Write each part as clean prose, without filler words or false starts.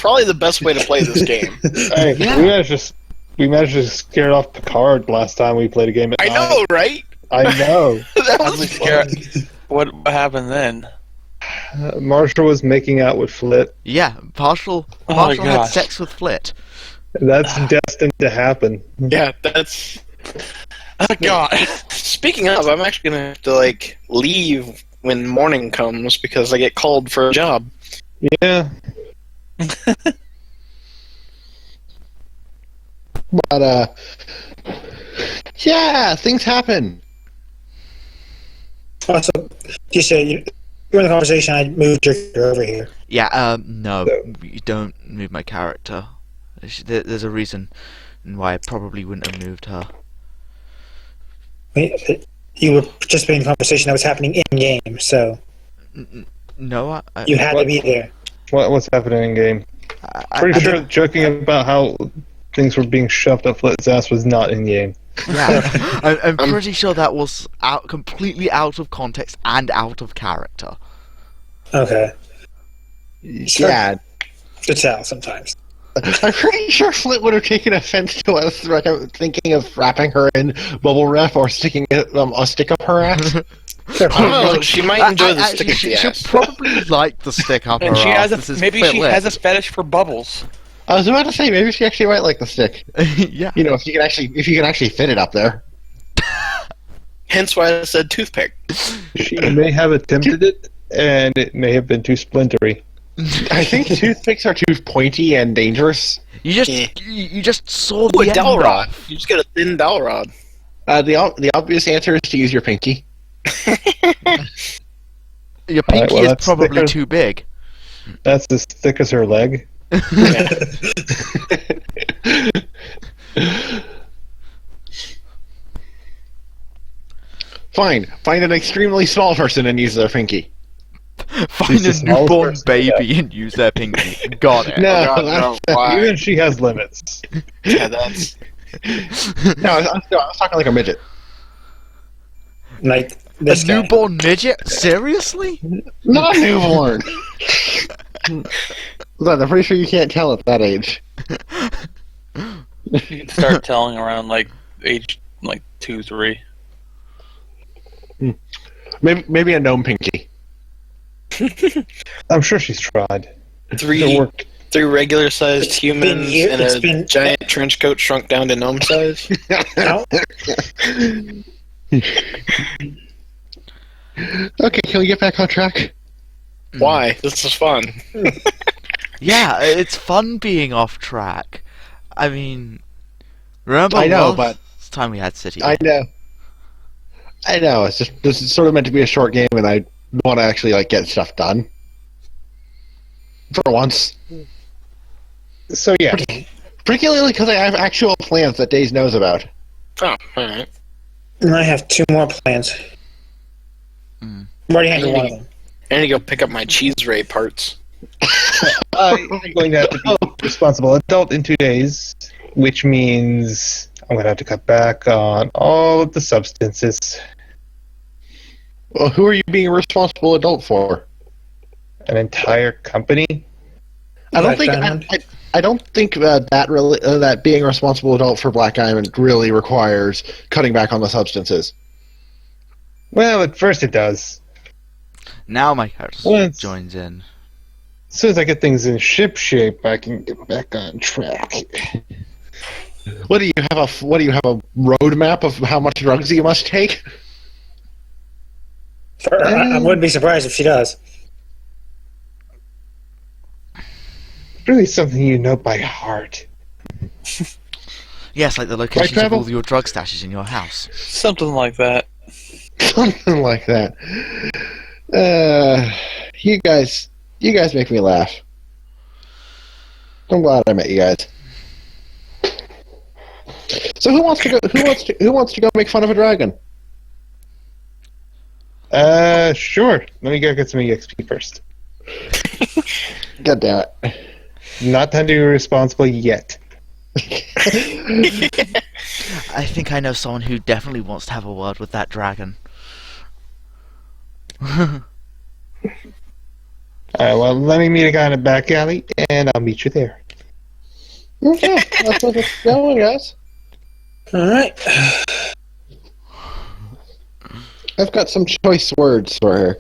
probably the best way to play this game. Hey, Yeah. we managed to scare off Picard last time we played a game at I night. know, right? I know. That How'd was we fun. scare? What happened then? Marshall was making out with Flit. Yeah, Marshall Oh my had gosh. sex with Flit. That's destined to happen. Yeah, that's... Oh God! Speaking of, I'm actually going to have to, like, leave when morning comes because I get called for a job. Yeah. But, yeah, things happen. Also, you said you were in the conversation. I moved your character over here. Yeah, no, you don't move my character. There's a reason why I probably wouldn't have moved her. You were participating in the conversation that was happening in game, so No, you had to be there. What's happening in game? Pretty sure joking about how things were being shoved up Flit's ass was not in game. Yeah, I'm pretty sure that was completely out of context and out of character. Okay, Yeah. good tell sometimes. I'm pretty sure Flit would have taken offense to us thinking of wrapping her in bubble wrap or sticking a stick up her ass. I don't know, she might enjoy the stick up the She'll ass. probably like the stick up her And she ass. has This is maybe Flit she lit. has a fetish for bubbles. I was about to say maybe she actually might like the stick. Yeah. You know, if you can actually fit it up there. Hence why I said toothpick. She may have attempted it, and it may have been too splintery. I think toothpicks are too pointy and dangerous. You just Yeah. you just saw Ooh, a the end dowel rod. off. You just get a thin dowel rod. The obvious answer is to use your pinky. Your Alright, pinky well, is that's probably thicker. too big. That's as thick as her leg. Fine. Find an extremely small person and use their pinky. Find the a smallest newborn person, baby and use their pinky. Got it. No, God, no, why? Even she has limits. Yeah, that's... no, I was talking like a midget. Like A this guy. newborn midget? Seriously? Not a newborn. Look, I'm pretty sure you can't tell at that age. You can start telling around like age 2, 3. Maybe a gnome pinky. I'm sure she's tried. It Three worked. regular-sized It's been humans year- in it's a been- giant trench coat shrunk down to gnome size. No? Okay, can we get back on track? Why? This is fun. Yeah, it's fun being off track. I mean, remember I know, last time we had City? I know. It's just this is sort of meant to be a short game, and I want to actually get stuff done for once. So yeah, Particularly because I have actual plans that Days knows about. Oh, alright. And I have 2 more plans. Mm. I've already handled one of them. I need to go pick up my cheese ray parts. I'm going to have to be a responsible adult in 2 days, which means I'm going to have to cut back on all of the substances. Well, who are you being a responsible adult for? An entire company. I don't Black think Diamond? I don't think that being a responsible adult for Black Diamond really requires cutting back on the substances. Well, at first it does. Now my character Once- joins in. As soon as I get things in ship shape, I can get back on track. What do you have a roadmap of how much drugs you must take? I wouldn't be surprised if she does. Really something you know by heart. Yes, like the locations of Travel? all your drug stashes in your house. Something like that. Something like that. You guys make me laugh. I'm glad I met you guys. So who wants to go? Who wants to go make fun of a dragon? Sure. Let me go get some EXP first. God damn it! Not time to be responsible yet. I think I know someone who definitely wants to have a word with that dragon. Alright, well, let me meet a guy in a back alley, and I'll meet you there. Okay, that's what it's going, guys. Alright. I've got some choice words for her.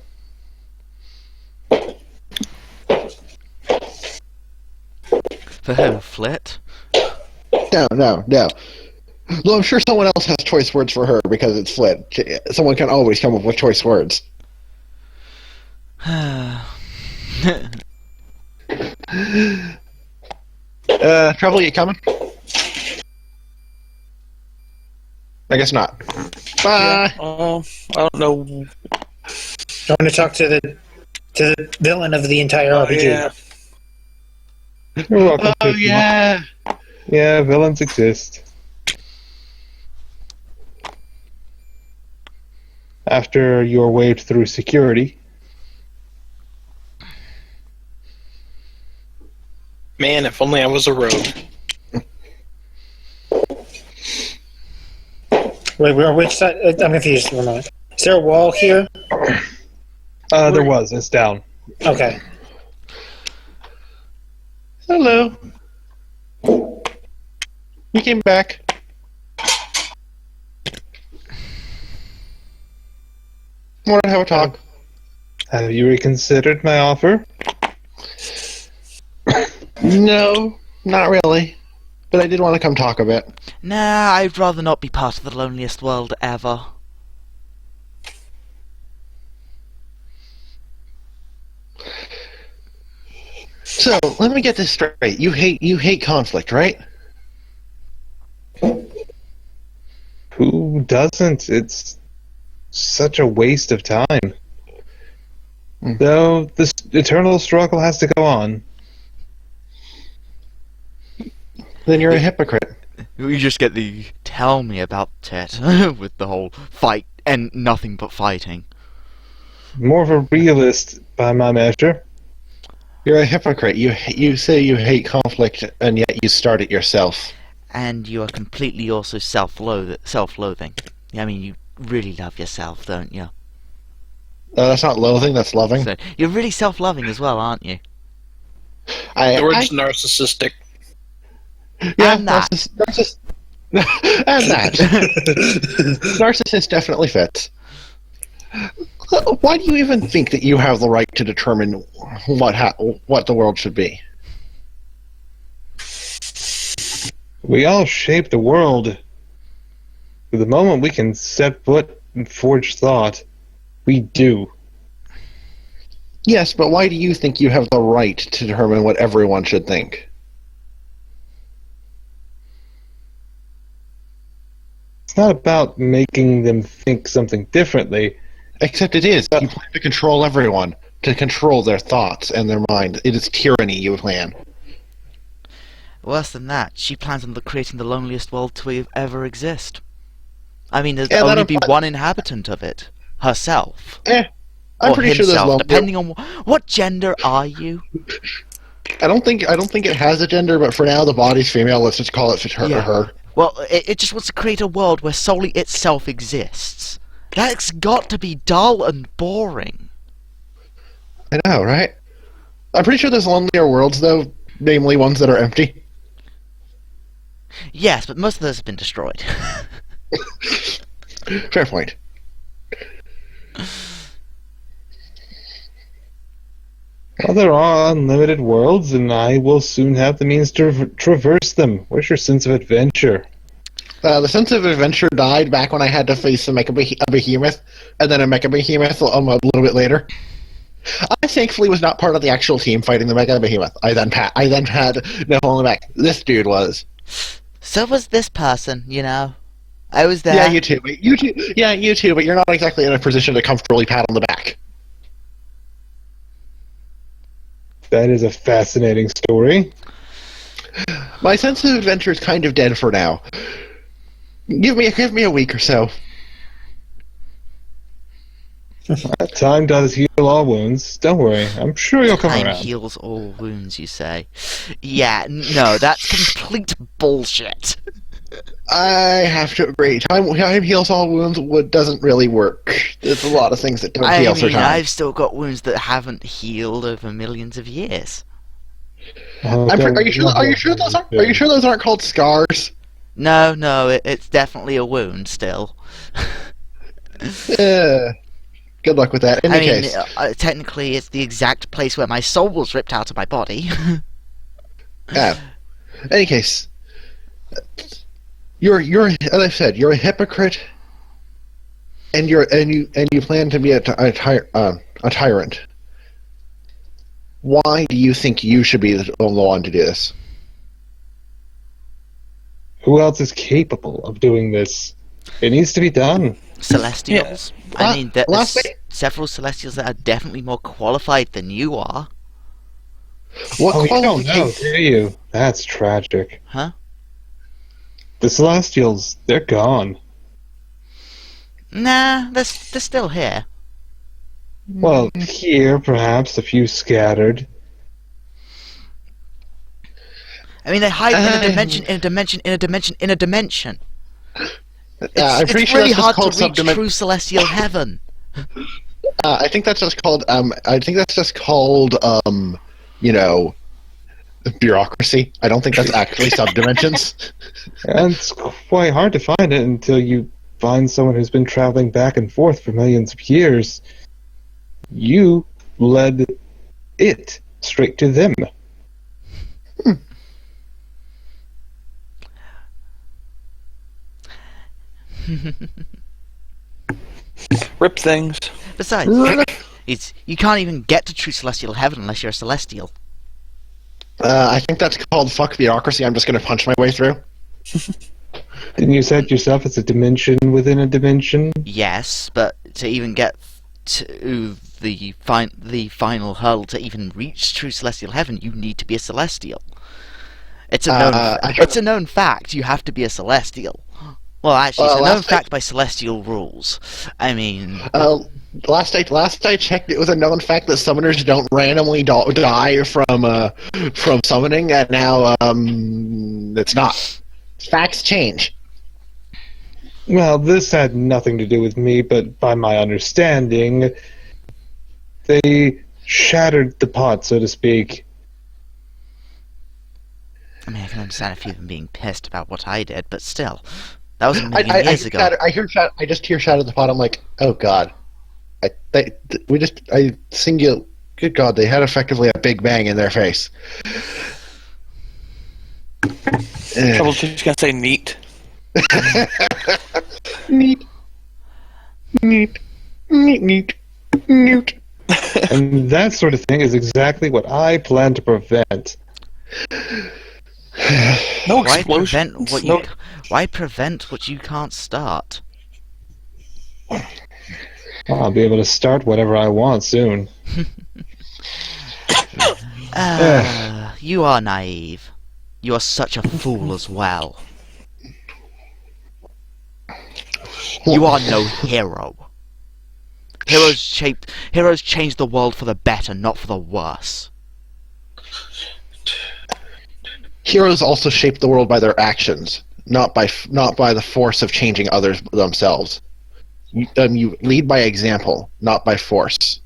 For who? Flit? No. Though I'm sure someone else has choice words for her because it's Flit. Someone can always come up with choice words. Trouble, you coming? I guess not. Bye. I don't know. I want to talk to the villain of the entire RPG. Yeah. You're welcome. Oh, yeah. Yeah, villains exist. After you're waved through security, Man, if only I was a rogue. Wait, which side? I'm confused for a moment. Is there a wall here? there was. It's down. Okay. Hello. You came back. Want to have a talk? Have you reconsidered my offer? No, not really. But I did want to come talk a bit. Nah, I'd rather not be part of the loneliest world ever. So, let me get this straight. You hate conflict, right? Who doesn't? It's such a waste of time. Though this eternal struggle has to go on. Then you're a hypocrite. You just get the tell me about it with the whole fight and nothing but fighting. More of a realist by my measure. You're a hypocrite. You say you hate conflict, and yet you start it yourself. And you are completely also self-loathing. I mean, you really love yourself, don't you? That's not loathing, that's loving. So, you're really self-loving as well, aren't you? The word's narcissistic. Yeah, And that. and that. Narcissist definitely fits. Why do you even think that you have the right to determine what the world should be? We all shape the world. The moment we can set foot and forge thought, we do. Yes, but why do you think you have the right to determine what everyone should think? It's not about making them think something differently. Except it is. You plan to control everyone, to control their thoughts and their mind. It is tyranny you plan. Worse than that, she plans on creating the loneliest world to ever exist. I mean, there's Yeah, only be one inhabitant of it. Herself. I'm or pretty sure there's himself, one. depending on what gender are you? I don't think it has a gender, but for now the body's female. Let's just call it her. Yeah. Her. Well, it just wants to create a world where solely itself exists. That's got to be dull and boring. I know, right? I'm pretty sure there's lonelier worlds, though, namely ones that are empty. Yes, but most of those have been destroyed. Fair point. Well, there are unlimited worlds, and I will soon have the means to traverse them. Where's your sense of adventure? The sense of adventure died back when I had to face a behemoth, and then a mecha behemoth a little bit later. I thankfully was not part of the actual team fighting the mecha behemoth. I then had no on the back. This dude was. So was this person, you know. I was there. Yeah, you too. Yeah, you too. But you're not exactly in a position to comfortably pat on the back. That is a fascinating story. My sense of adventure is kind of dead for now. Give me a week or so. Time does heal all wounds. Don't worry. I'm sure you'll come Time around. heals all wounds, you say. Yeah, no, that's complete bullshit. I have to agree. Time heals all wounds doesn't really work. There's a lot of things that don't heal through time. I've still got wounds that haven't healed over millions of years. Are you sure those aren't called scars? No, it's definitely a wound still. Good luck with that. In any case, technically, it's the exact place where my soul was ripped out of my body. yeah. In any case, you're as I said, you're a hypocrite, and you plan to be a tyrant. Why do you think you should be the one to do this? Who else is capable of doing this? It needs to be done. Celestials. Yeah. There's several Celestials that are definitely more qualified than you are. You don't know, do you? That's tragic. Huh? The Celestials, they're gone. Nah, they're still here. Well, here, perhaps, a few scattered. I mean, they hide in a dimension, in a dimension, in a dimension, in a dimension. I'm pretty it's sure really that's hard to called reach true celestial heaven. I think that's just called. Bureaucracy. I don't think that's actually subdimensions. And it's quite hard to find it until you find someone who's been traveling back and forth for millions of years. You led it straight to them. Rip things. Besides, you can't even get to true celestial heaven unless you're a celestial. I think that's called fuck bureaucracy. I'm just going to punch my way through. Didn't you set yourself as a dimension within a dimension? Yes, but to even get to the final hurdle to even reach true celestial heaven, you need to be a celestial. It's a known fact. You have to be a celestial. Well, actually, it's a known fact by celestial rules. I mean, last I checked, it was a known fact that summoners don't randomly die from summoning, and now it's not. Facts change. Well, this had nothing to do with me, but by my understanding, they shattered the pot, so to speak. I mean, I can understand a few of them being pissed about what I did, but still, that was a million years ago. I just hear shattered the pot. I'm like, oh god. Good god, they had effectively a big bang in their face. I was just gonna say neat. Neat. And that sort of thing is exactly what I plan to prevent. No Why explosions. Why prevent what you can't start? I'll be able to start whatever I want soon. You are naive. You are such a fool as well. You are no hero. Heroes change the world for the better, not for the worse. Heroes also shape the world by their actions, not by the force of changing others themselves. You lead by example, not by force.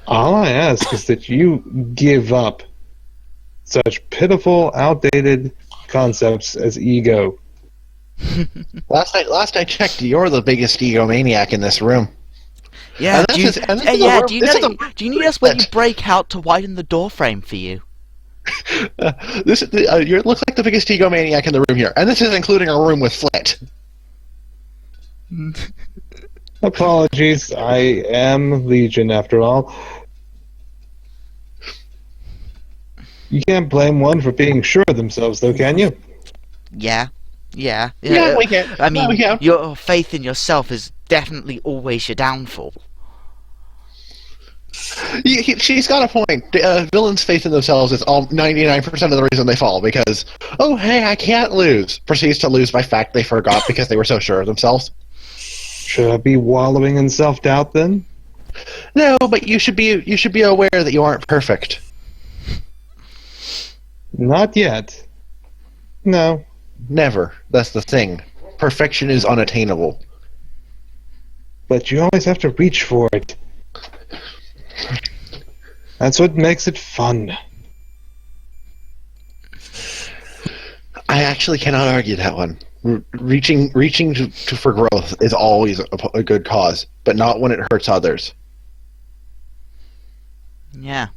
All I ask is that you give up such pitiful, outdated concepts as ego. Last I checked, you're the biggest egomaniac in this room. Yeah, do you need us when you break out to widen the doorframe for you? You look like the biggest egomaniac in the room here, and this is including a room with Flit. Apologies, I am Legion after all. You can't blame one for being sure of themselves, though, can you? Yeah, we can. I mean, we can. Your faith in yourself is definitely always your downfall. She's got a point. Villains' faith in themselves is all 99% of the reason they fall, because, oh, hey, I can't lose. Proceeds to lose by fact they forgot because they were so sure of themselves. Should I be wallowing in self-doubt, then? No, but you should be aware that you aren't perfect. Not yet. No. Never. That's the thing. Perfection is unattainable. But you always have to reach for it. That's what makes it fun. I actually cannot argue that one. Reaching for growth is always a good cause, but not when it hurts others. Yeah.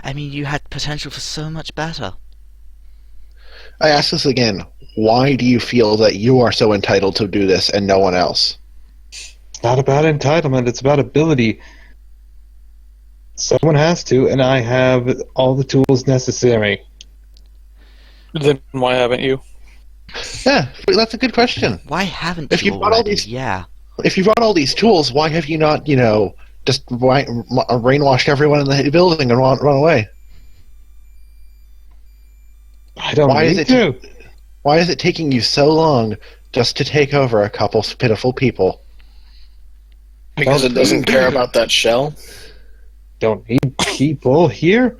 I mean, you had potential for so much better. I ask this again. Why do you feel that you are so entitled to do this and no one else? It's not about entitlement, it's about ability. Someone has to, and I have all the tools necessary. Then why haven't you? Yeah, that's a good question. Why haven't If you you've got all already? these- Yeah. If you've got all these tools, why have you not, just brainwashed everyone in the building and run away? I don't Why is need it to. Why is it taking you so long just to take over a couple pitiful people? Because it doesn't care about that shell. Don't need people here.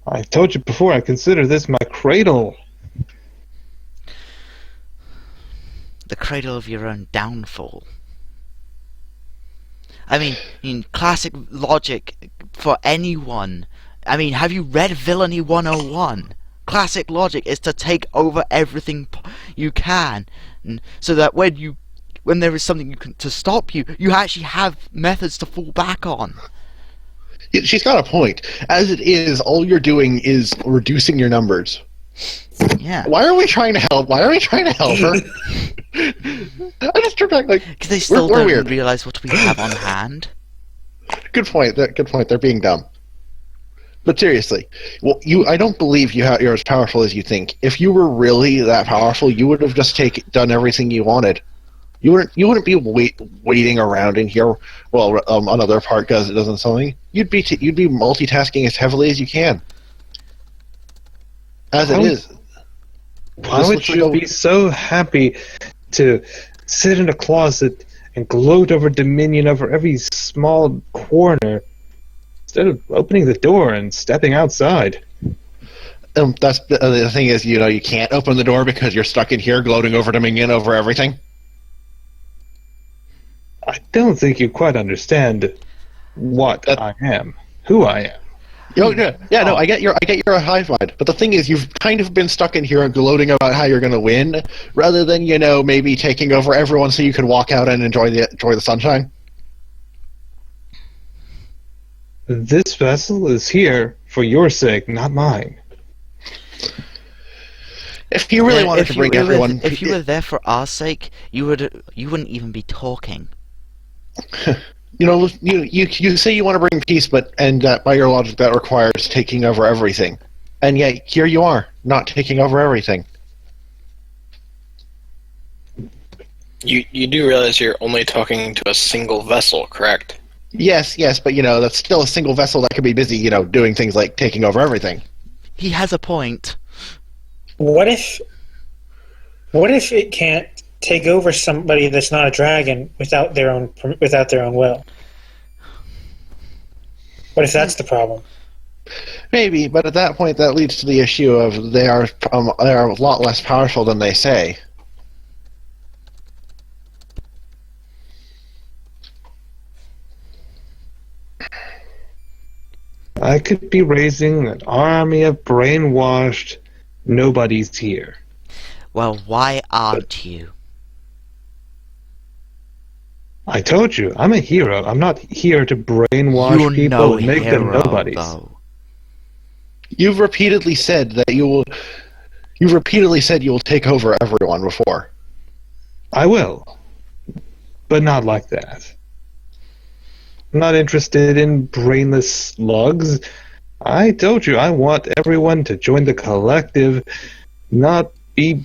I told you before, I consider this my cradle. The cradle of your own downfall. I mean, classic logic for anyone. I mean, have you read Villainy 101? Classic logic is to take over everything you can, so that when there is something to stop you, you actually have methods to fall back on. She's got a point. As it is, all you're doing is reducing your numbers. Yeah. Why are we trying to help? Why are we trying to help her? I just turned back like Because they still we're don't weird. realize what we have on hand. Good point. Good point. They're being dumb. But seriously, well, I don't believe you're as powerful as you think. If you were really that powerful, you would have just done everything you wanted. You wouldn't be waiting around in here. Well, another part does something. You'd be multitasking as heavily as you can. As it is. Why would you be so happy to sit in a closet and gloat over dominion over every small corner instead of opening the door and stepping outside? That's the thing is, you can't open the door because you're stuck in here gloating over dominion over everything. I don't think you quite understand what I am, who I am. No, I get your hive mind, but the thing is, you've kind of been stuck in here and gloating about how you're going to win, rather than maybe taking over everyone so you can walk out and enjoy the sunshine. This vessel is here for your sake, not mine. If you really wanted to bring everyone, if you were there for our sake, you wouldn't even be talking. you say you want to bring peace, and by your logic that requires taking over everything, and yet here you are, not taking over everything. You do realize you're only talking to a single vessel, correct? Yes, but that's still a single vessel that could be busy, doing things like taking over everything. He has a point. What if it can't take over somebody that's not a dragon without their own will? What if that's the problem? Maybe, but at that point, that leads to the issue of they are a lot less powerful than they say. I could be raising an army of brainwashed nobodies here. Well, why aren't you? I told you, I'm a hero. I'm not here to brainwash You're people no and make them hero, nobodies. though. You've repeatedly said that you will. You've repeatedly said you will take over everyone before. I will, but not like that. I'm not interested in brainless slugs. I told you, I want everyone to join the collective, not be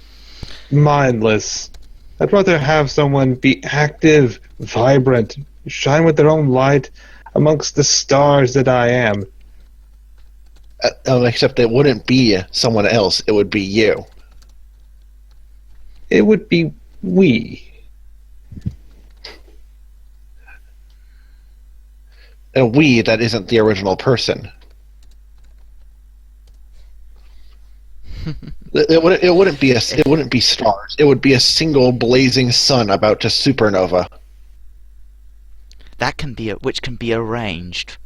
mindless. I'd rather have someone be active, vibrant, shine with their own light amongst the stars that I am. Except it wouldn't be someone else, it would be you. It would be we. a we that isn't the original person. It wouldn't be stars. It would be a single blazing sun about to supernova. Which can be arranged.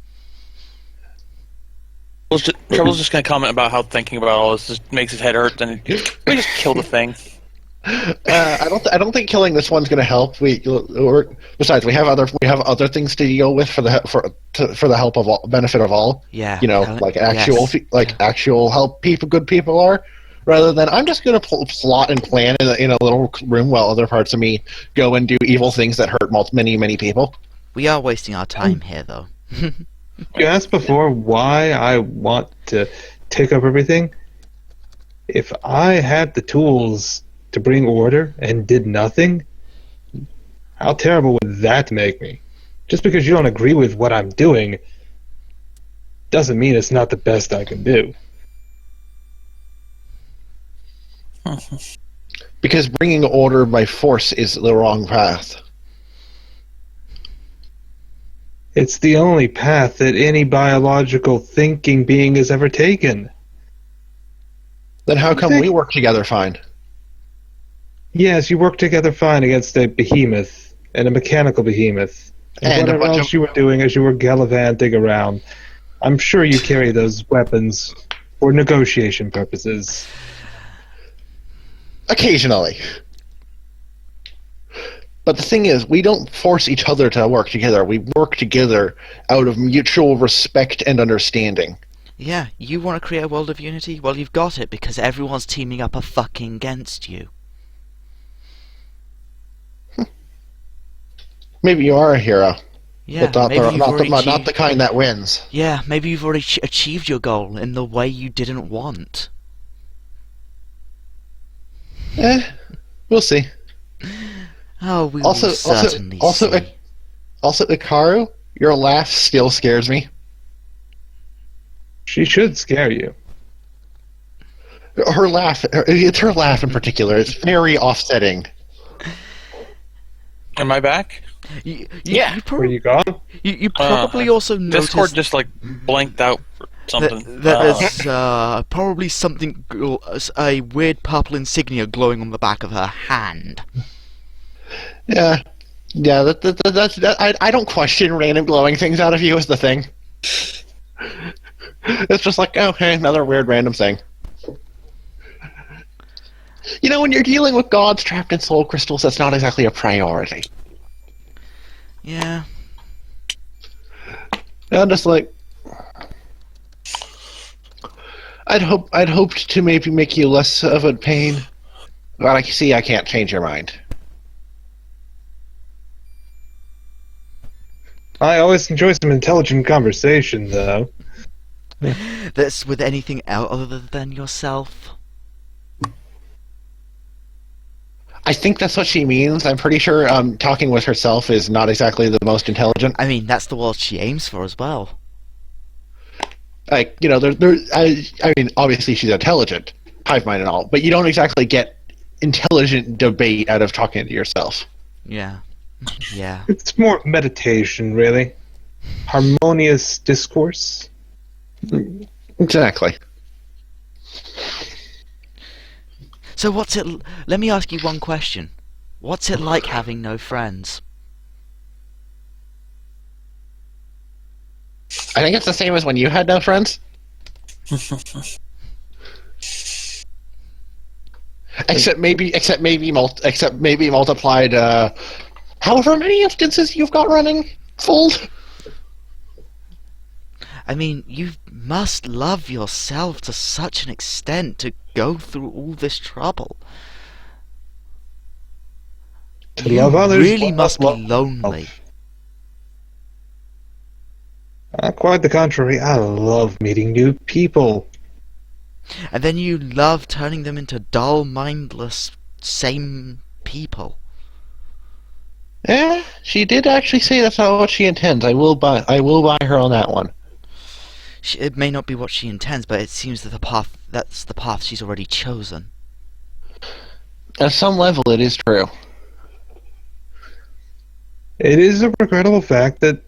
Treble's just going to comment about how thinking about all this just makes his head hurt, and we just kill the thing. I don't think killing this one's going to help. Besides, we have other things to deal with for the help of all, benefit of all. Yeah, like actual help good people are. Rather than I'm just going to plot and plan in a little room while other parts of me go and do evil things that hurt many people. We are wasting our time here, though. You asked before why I want to take up everything. If I had the tools to bring order and did nothing, how terrible would that make me? Just because you don't agree with what I'm doing doesn't mean it's not the best I can do. Because bringing order by force is the wrong path. It's the only path that any biological thinking being has ever taken. Then how come we work together fine? Yes, you work together fine against a behemoth, and a mechanical behemoth. And whatever else you were doing as you were gallivanting around. I'm sure you carry those weapons for negotiation purposes. Occasionally. But the thing is, we don't force each other to work together. We work together out of mutual respect and understanding. Yeah, you want to create a world of unity? Well, you've got it, because everyone's teaming up fucking against you. Maybe you are a hero. Yeah, but not the kind that wins. Yeah, maybe you've already achieved your goal in the way you didn't want. We'll see. Oh, we will certainly see. Also, Ikaru, your laugh still scares me. She should scare you. Her laugh, it's her laugh in particular. It's very offsetting. Am I back? Yeah. Where you gone? You probably also noticed... Discord just, blanked out for something. There's probably something... a weird purple insignia glowing on the back of her hand. Yeah. I don't question random glowing things out of you is the thing. It's just like, okay, another weird random thing. You know, when you're dealing with gods trapped in soul crystals, that's not exactly a priority. Yeah. I'm just like, I'd hoped to maybe make you less of a pain, but I see I can't change your mind. I always enjoy some intelligent conversation, though. That's with anything else other than yourself? I think that's what she means. I'm pretty sure talking with herself is not exactly the most intelligent. I mean, that's the world she aims for as well. Like, you know, I mean, obviously she's intelligent, hive mind and all, but you don't exactly get intelligent debate out of talking to yourself. Yeah. Yeah. It's more meditation, really. Harmonious discourse. Exactly. So what's it... Let me ask you one question. What's it like having no friends? I think it's the same as when you had no friends. except maybe multiplied however many instances you've got running fold. I mean, you must love yourself to such an extent to go through all this trouble. To you love others, really must be lonely. Quite the contrary. I love meeting new people. And then you love turning them into dull, mindless, same people. Yeah, she did actually say that's not what she intends. I will buy her on that one. It may not be what she intends, but it seems that that's the path she's already chosen. At some level, it is true. It is a regrettable fact that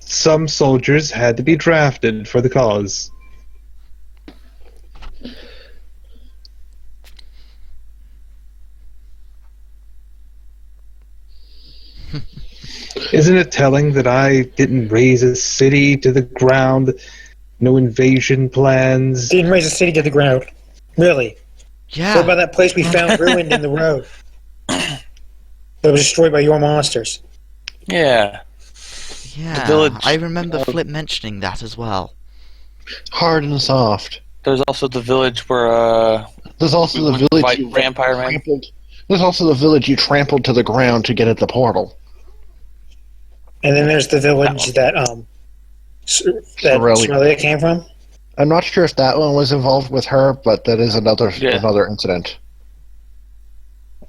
some soldiers had to be drafted for the cause. Isn't it telling that I didn't raise a city to the ground? No invasion plans? Didn't raise a city to the ground. Really? Yeah. What about that place we found ruined in the road? That was destroyed by your monsters. Yeah. Yeah, The village. I remember Flip mentioning that as well. Hard and soft. There's also the village where There's also the village fight you Vampire Man. trampled. There's also the village you trampled to the ground to get at the portal. And then there's the village that Really? Aurelia came from. I'm not sure if that one was involved with her, but that is another incident.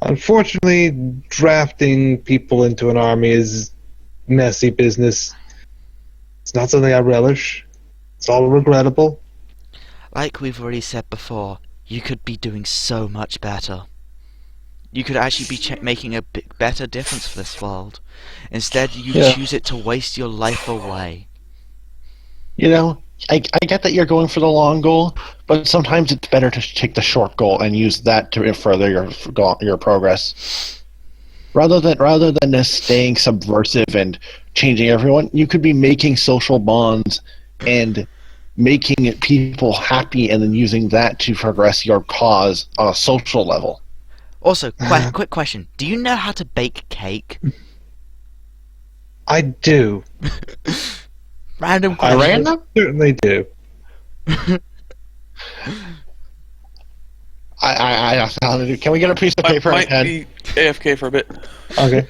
Unfortunately, drafting people into an army is messy business. It's not something I relish. It's all regrettable. Like we've already said before, you could be doing so much better. You could actually be making a better difference for this world. Instead, you choose it to waste your life away. You know, I get that you're going for the long goal, but sometimes it's better to take the short goal and use that to further your progress. Rather than just staying subversive and changing everyone, you could be making social bonds and making people happy, and then using that to progress your cause on a social level. Also, quick question. Do you know how to bake cake? I do. Random question. Random? Certainly do. Can we get a piece of paper and Might pen? be AFK for a bit. Okay.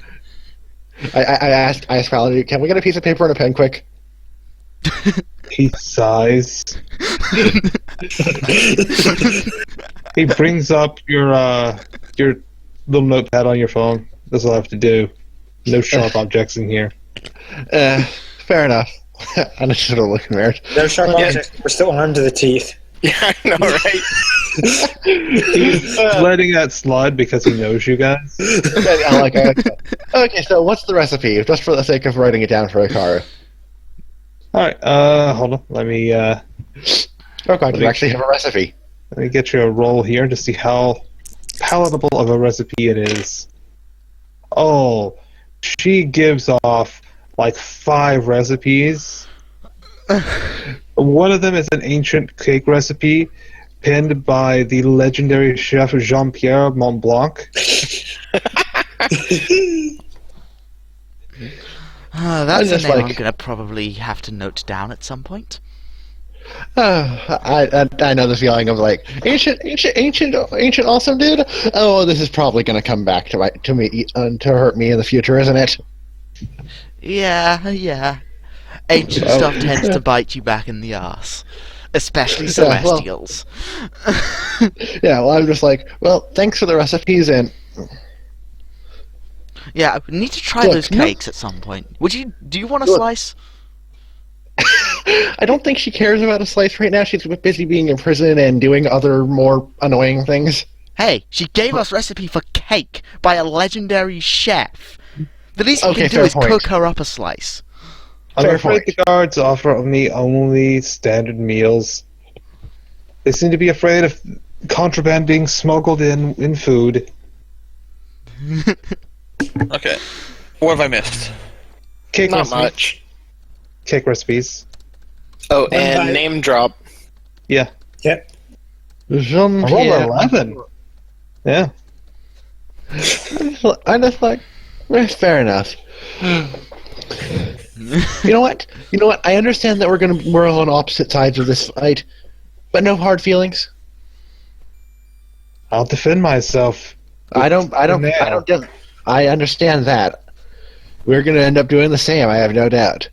I asked Paladin, can we get a piece of paper and a pen quick? He sighs. He brings up your little notepad on your phone. That's all I have to do. No sharp objects in here. Fair enough. I just sort of looking weird. No sharp objects. We're still armed to the teeth. Yeah, I know, right? He's letting that slide because he knows you guys. I like that. Okay, so what's the recipe? Just for the sake of writing it down for Hikaru. Alright, hold on. Let me Okay, you actually have a recipe. let me get you a roll here to see how palatable of a recipe it is. Oh, she gives off like 5 recipes. One of them is an ancient cake recipe penned by the legendary chef Jean-Pierre Montblanc. That's a just name I'm like- going to probably have to note down at some point. I know the feeling of like ancient awesome dude. Oh, this is probably going to come back to hurt me in the future, isn't it? Yeah. Ancient stuff tends to bite you back in the arse. Especially Yeah, well- Celestials. Yeah, well, I'm just like, well, thanks for the recipes, and Yeah, we need to try Look, those cakes at some point. Do you want a Look. slice? I don't think she cares about a slice right now. She's busy being in prison and doing other more annoying things. Hey, she gave us recipe for cake by a legendary chef. The least we Okay, can do fair is point. cook her up a slice. I'm Fair afraid point. the guards offer me only standard meals. They seem to be afraid of contraband being smuggled in food. Okay. What have I missed? Cake Not recipes. much. Cake recipes. Oh, by- and name drop. Yeah. Yep. I rolled Jean-Pierre. 11. Yeah. I just like, fair enough. You know what? I understand that we're on opposite sides of this fight, but no hard feelings. I'll defend myself. I understand that. We're gonna end up doing the same. I have no doubt.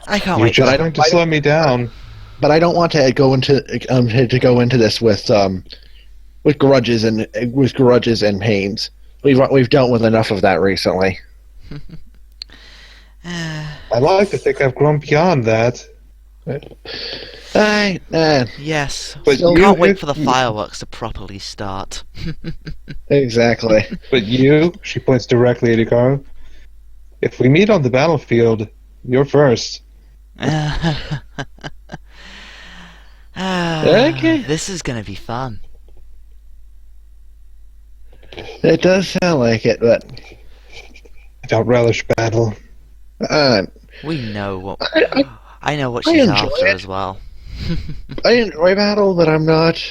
I can't You're wait. just I going don't- to slow me down. But I don't want to go into this with grudges and pains. We've dealt with enough of that recently. I like to think I've grown beyond that. Yes. But Can't you- wait for the fireworks to properly start. Exactly. But you, she points directly at Hikaru, if we meet on the battlefield, you're first. Okay. This is gonna be fun. It does sound like it, but I don't relish battle. We know what. I I know what I she's enjoy after it. as well. enjoy battle, but I'm not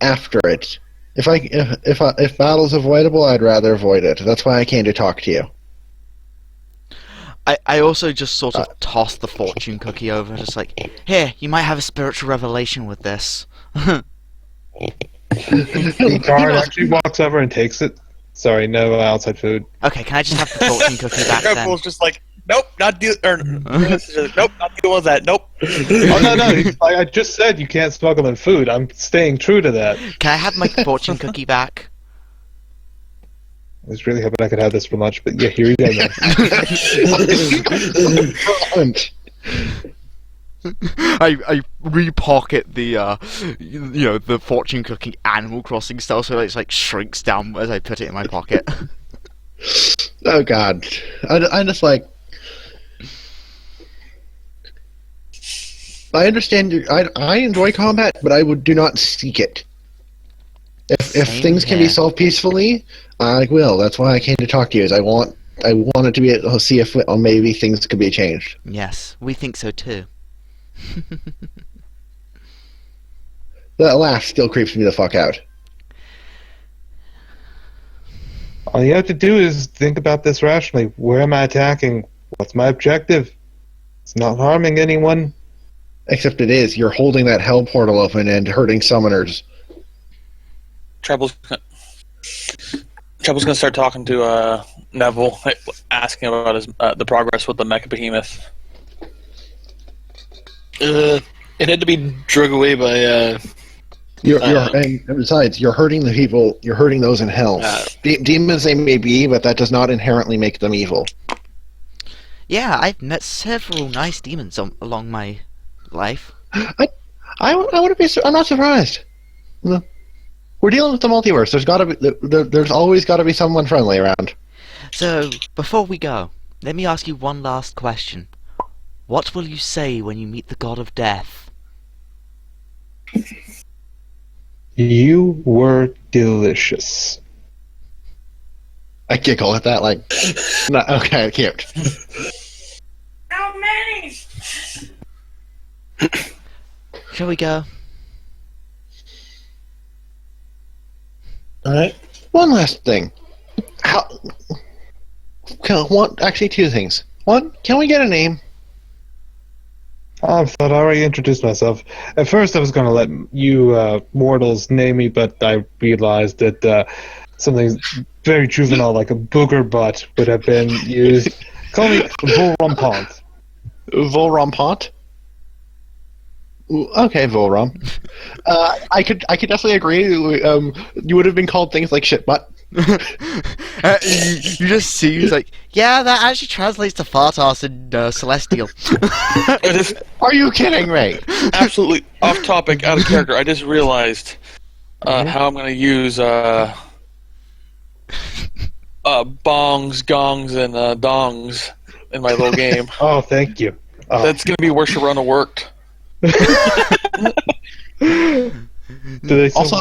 after it. If battle's avoidable, I'd rather avoid it. That's why I came to talk to you. I also just sort of tossed the fortune cookie over, just like, here, you might have a spiritual revelation with this. The guard actually walks over and takes it. Sorry, no outside food. Okay, can I just have the fortune cookie back Red then? Bull's just like, nope, not do. Or nope, not dealing with that. Nope. Oh no! I just said you can't smuggle in food. I'm staying true to that. Can I have my fortune cookie back? I was really hoping I could have this for lunch, but yeah, here you go. Then. I repocket the the fortune cookie Animal Crossing style, so it like shrinks down as I put it in my pocket. Oh God, I just like. I understand. I enjoy combat, but I do not seek it. If Same things can be here. solved peacefully, I will. That's why I came to talk to you. Is I wanted to be able to see if maybe things could be changed. Yes, we think so too. That laugh still creeps me the fuck out. All you have to do is think about this rationally. Where am I attacking? What's my objective? It's not harming anyone. Except it is. You're holding that hell portal open and hurting summoners. Treble's gonna start talking to Neville, asking about his the progress with the Mecha Behemoth. It had to be drug away by. And besides, you're hurting the people. You're hurting those in hell. Demons they may be, but that does not inherently make them evil. Yeah, I've met several nice demons along my life. I wouldn't be. I'm not surprised. We're dealing with the multiverse. There's always got to be someone friendly around. So, before we go, let me ask you one last question. What will you say when you meet the God of Death? You were delicious. I giggle at that, like, okay, cute. How many? Shall we go? All right. One last thing. Actually, two things. One, can we get a name? I thought I already introduced myself. At first, I was going to let you mortals name me, but I realized that something very juvenile, like a booger butt, would have been used. Call me Volrampant. Volrampant? Okay, Volram. I could definitely agree. You would have been called things like shit butt. You just see, he's like, yeah, that actually translates to fart ass in Celestial. Are you kidding me? Absolutely off topic, out of character. I just realized how I'm going to use bongs, gongs, and dongs in my little game. Oh, thank you. Oh. That's going to be where Sharona worked. Also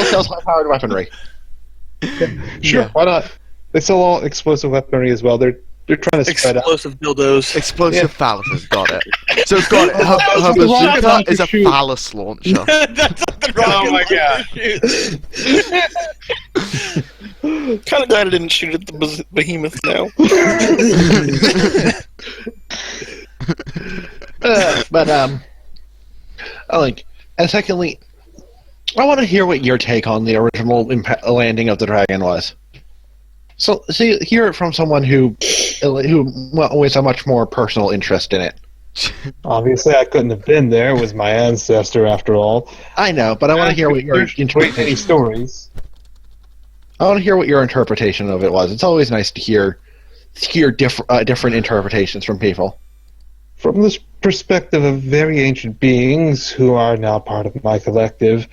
sells high-powered weaponry. Sure, why not? They sell all explosive weaponry as well. They're trying to spread out. Explosive dildos. Explosive phalluses, got it. So got it. Her bazooka is a phallus launcher. That's what the Oh my god. Kind of glad I didn't shoot at the behemoth now. And secondly, I want to hear what your take on the original landing of the dragon was. So, hear it from someone who with a much more personal interest in it. Obviously, I couldn't have been there. It was my ancestor, after all. I know, but I want to hear what your Great many interpretation. stories. I want to hear what your interpretation of it was. It's always nice to hear different interpretations from people. From this perspective of very ancient beings who are now part of my collective,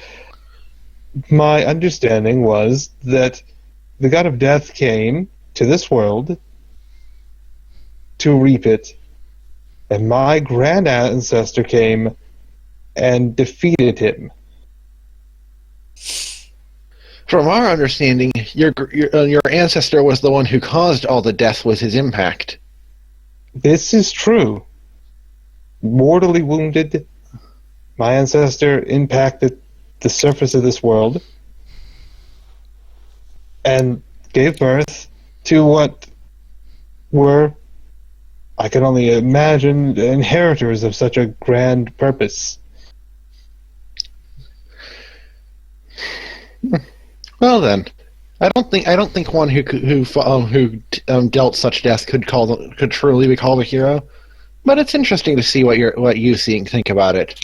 my understanding was that the god of death came to this world to reap it, and my grand ancestor came and defeated him. From our understanding, your ancestor was the one who caused all the death with his impact. This is true. Mortally wounded, my ancestor impacted the surface of this world and gave birth to what were, I can only imagine, inheritors of such a grand purpose. Well then, I don't think one who dealt such death could truly be called a hero. But it's interesting to see what you think about it.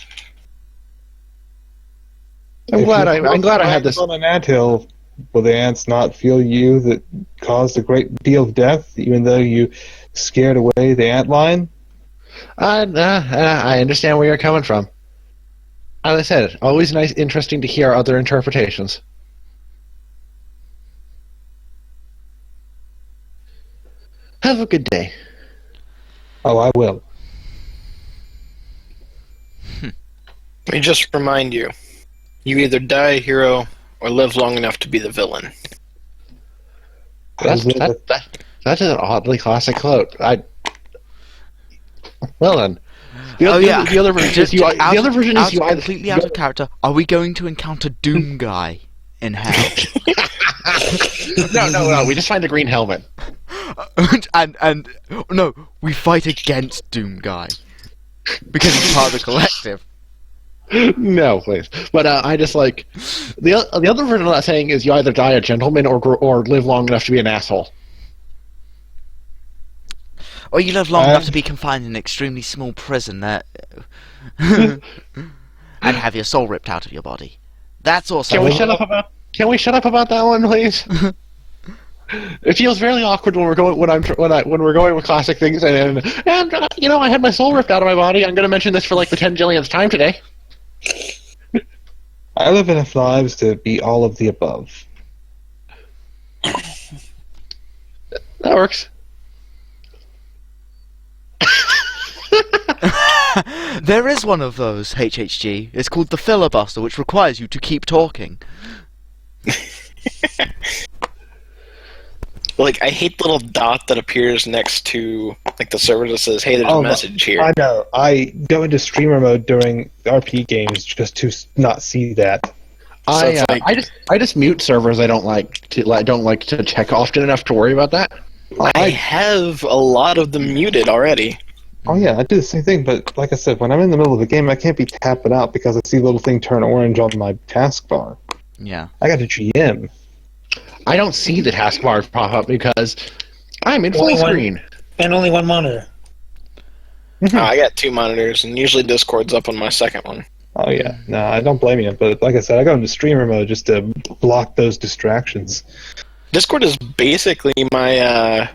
I'm glad I had this on an anthill. Will the ants not feel you that caused a great deal of death, even though you scared away the antlion? I understand where you're coming from. As I said, always interesting to hear other interpretations. Have a good day. Oh, I will. Let me just remind you, you either die a hero or live long enough to be the villain. That is an oddly classic quote. Well then. The other version is you either completely out of character. Are we going to encounter Doom Guy in hell? No. We just find a green helmet. and no, we fight against Doom Guy because he's part of the collective. No, please. But I just like the other version of that saying is you either die a gentleman or live long enough to be an asshole. Or you live long enough to be confined in an extremely small prison that and have your soul ripped out of your body. That's also. Can we shut up about that one, please? It feels very awkward when we're going when we're going with classic things, and I had my soul ripped out of my body. I'm going to mention this for like the 10 jillionth time today. I live enough lives to be all of the above. That works. There is one of those, HHG. It's called the filibuster, which requires you to keep talking. Like, I hate the little dot that appears next to like the server that says, "Hey, there's a message here." I know. I go into streamer mode during RP games just to not see that. I just mute servers. I don't like to check often enough to worry about that. I have a lot of them muted already. Oh yeah, I do the same thing, but like I said, when I'm in the middle of the game, I can't be tapping out because I see the little thing turn orange on my taskbar. Yeah. I got a GM. I don't see the taskbar pop up because I'm in full screen. And only one monitor. I got 2 monitors, and usually Discord's up on my second one. Oh yeah, no, I don't blame you, but like I said, I go into streamer mode just to block those distractions. Discord is basically my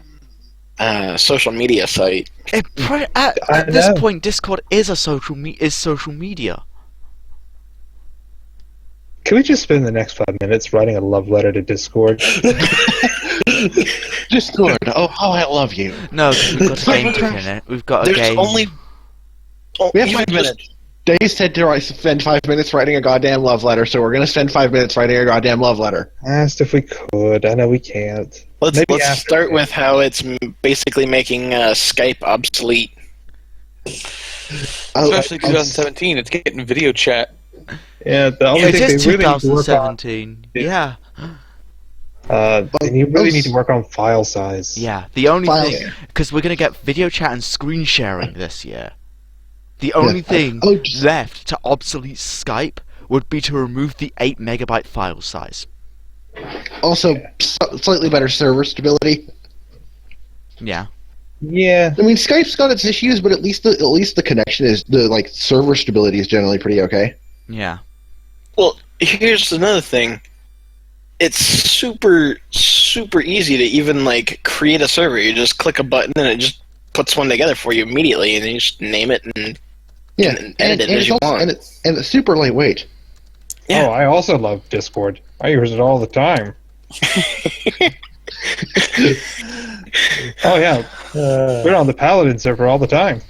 social media site. At this point, Discord is social media. Can we just spend the next 5 minutes writing a love letter to Discord? Discord, oh how I love you. No, we've got a game to in it. We've got a game. We have 5 minutes. Dave said to spend 5 minutes writing a goddamn love letter, so we're going to spend 5 minutes writing a goddamn love letter. Asked if we could. I know we can't. Let's start with how it's basically making Skype obsolete. Especially 2017, it's getting video chat. Yeah, the only thing is they really need to work on. 2017. Yeah. And you really need to work on file size. Yeah, the only thing, because we're going to get video chat and screen sharing this year. The only thing left to obsolete Skype would be to remove the 8 megabyte file size. Also, slightly better server stability. Yeah. Yeah. I mean, Skype's got its issues, but at least the connection is server stability is generally pretty okay. Yeah. Well, here's another thing. It's super easy to even create a server. You just click a button and it just puts one together for you immediately, and then you just name it and edit it as you want. And it's super lightweight. Yeah. Oh, I also love Discord. I use it all the time. Oh yeah. We're on the Paladin server all the time.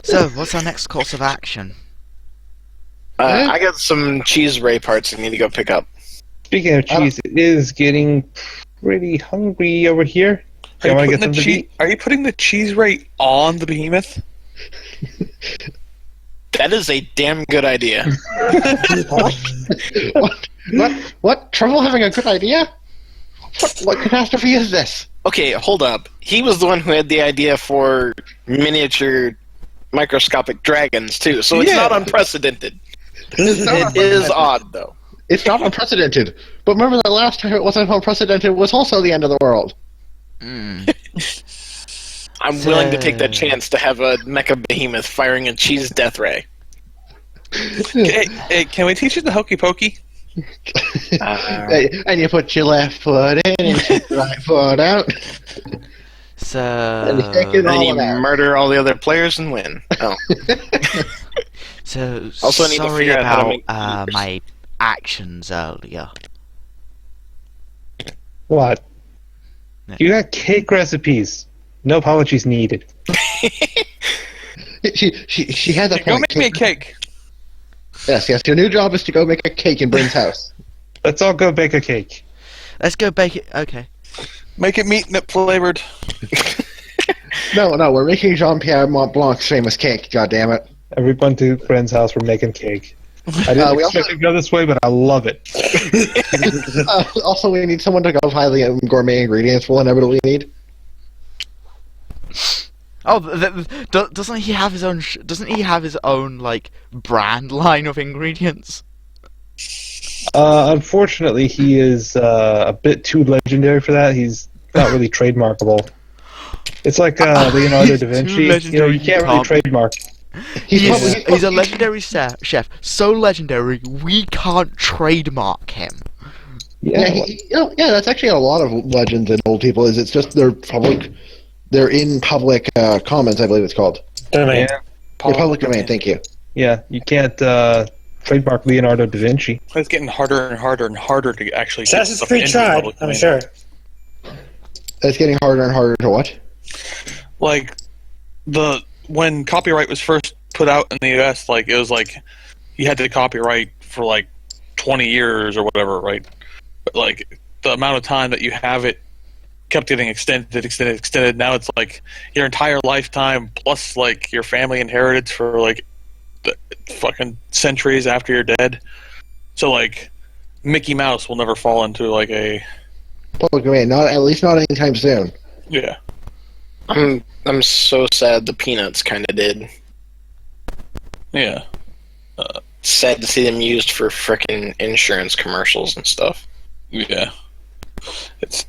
So, what's our next course of action? I got some cheese ray parts I need to go pick up. Speaking of cheese, it is getting pretty hungry over here. Are I want to you get putting some to eat. are you putting the cheese rate on the behemoth? That is a damn good idea. What? Trouble having a good idea? What catastrophe is this? Okay, hold up. He was the one who had the idea for miniature microscopic dragons, too, so it's Yeah. not unprecedented. It's not It is odd, though. It's not unprecedented. But remember the last time it wasn't unprecedented was also the end of the world. Mm. I'm willing to take that chance to have a mecha behemoth firing a cheese death ray. Hey, can we teach you the hokey pokey? And you put your left foot in and your right foot out. So, And you take it And then all you of that. murder all the other players and win. Oh. so Also, I need to sorry figure out how to about make levers. my actions earlier. What? Yeah. You got cake recipes. No apologies needed. She had that Go point. make me a cake. Yes. Your new job is to go make a cake in Bryn's house. Let's all go bake a cake. Let's go bake it. Okay. Make it meat nip flavored. No, we're making Jean-Pierre Mont Blanc's famous cake. God damn it! Everyone to friend's house. We're making cake. I didn't we expect also- it to go this way, but I love it. Also, we need someone to go buy the gourmet ingredients we'll inevitably need. Oh, doesn't he have his own? Doesn't he have his own like brand line of ingredients? Unfortunately, he is a bit too legendary for that. He's not really trademarkable. It's like Leonardo da Vinci. You legendary, can't you really can't- trademark. He's a legendary chef. So legendary, we can't trademark him. Yeah, That's actually a lot of legends in old people. It's just they're in public comments. I believe it's called. Domain. yeah, Public domain. Thank you. yeah. You can't trademark Leonardo da Vinci. It's getting harder and harder and harder to actually get Assassin's stuff Creed into tried, public I'm domain. sure. It's getting harder and harder to what? Like when copyright was first put out in the US, like it was like you had to copyright for like 20 years or whatever, right? But like the amount of time that you have it kept getting extended. Now it's like your entire lifetime plus like your family inheritance for like the fucking centuries after you're dead. So like Mickey Mouse will never fall into like a Public domain. At least not anytime soon. yeah. I'm so sad the Peanuts kind of did. Yeah. Sad to see them used for frickin' insurance commercials and stuff. Yeah. It's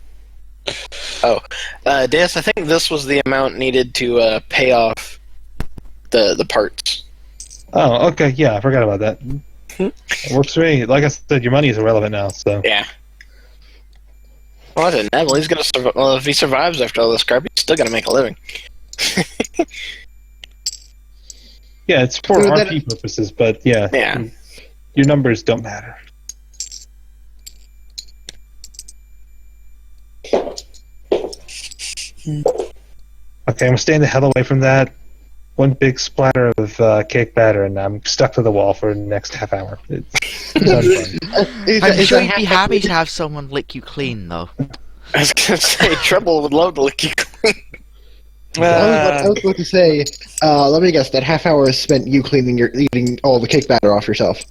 Deus, I think this was the amount needed to pay off the parts. Oh, okay. Yeah, I forgot about that. It works for me. Like I said, your money is irrelevant now. So Yeah. Well, I didn't know. Well, he's gonna survive. Well, if he survives after all this crap, he's still gonna make a living. yeah, it's for So that- RP purposes. But yeah, Yeah. your numbers don't matter. Okay, I'm staying the hell away from that. One big splatter of cake batter, and I'm stuck to the wall for the next half hour. It's unfun. I'm sure you'd be happy to have someone lick you clean, though. I was gonna say, Trouble would love to lick you clean. I was about to say, let me guess, that half hour is spent you eating all the cake batter off yourself.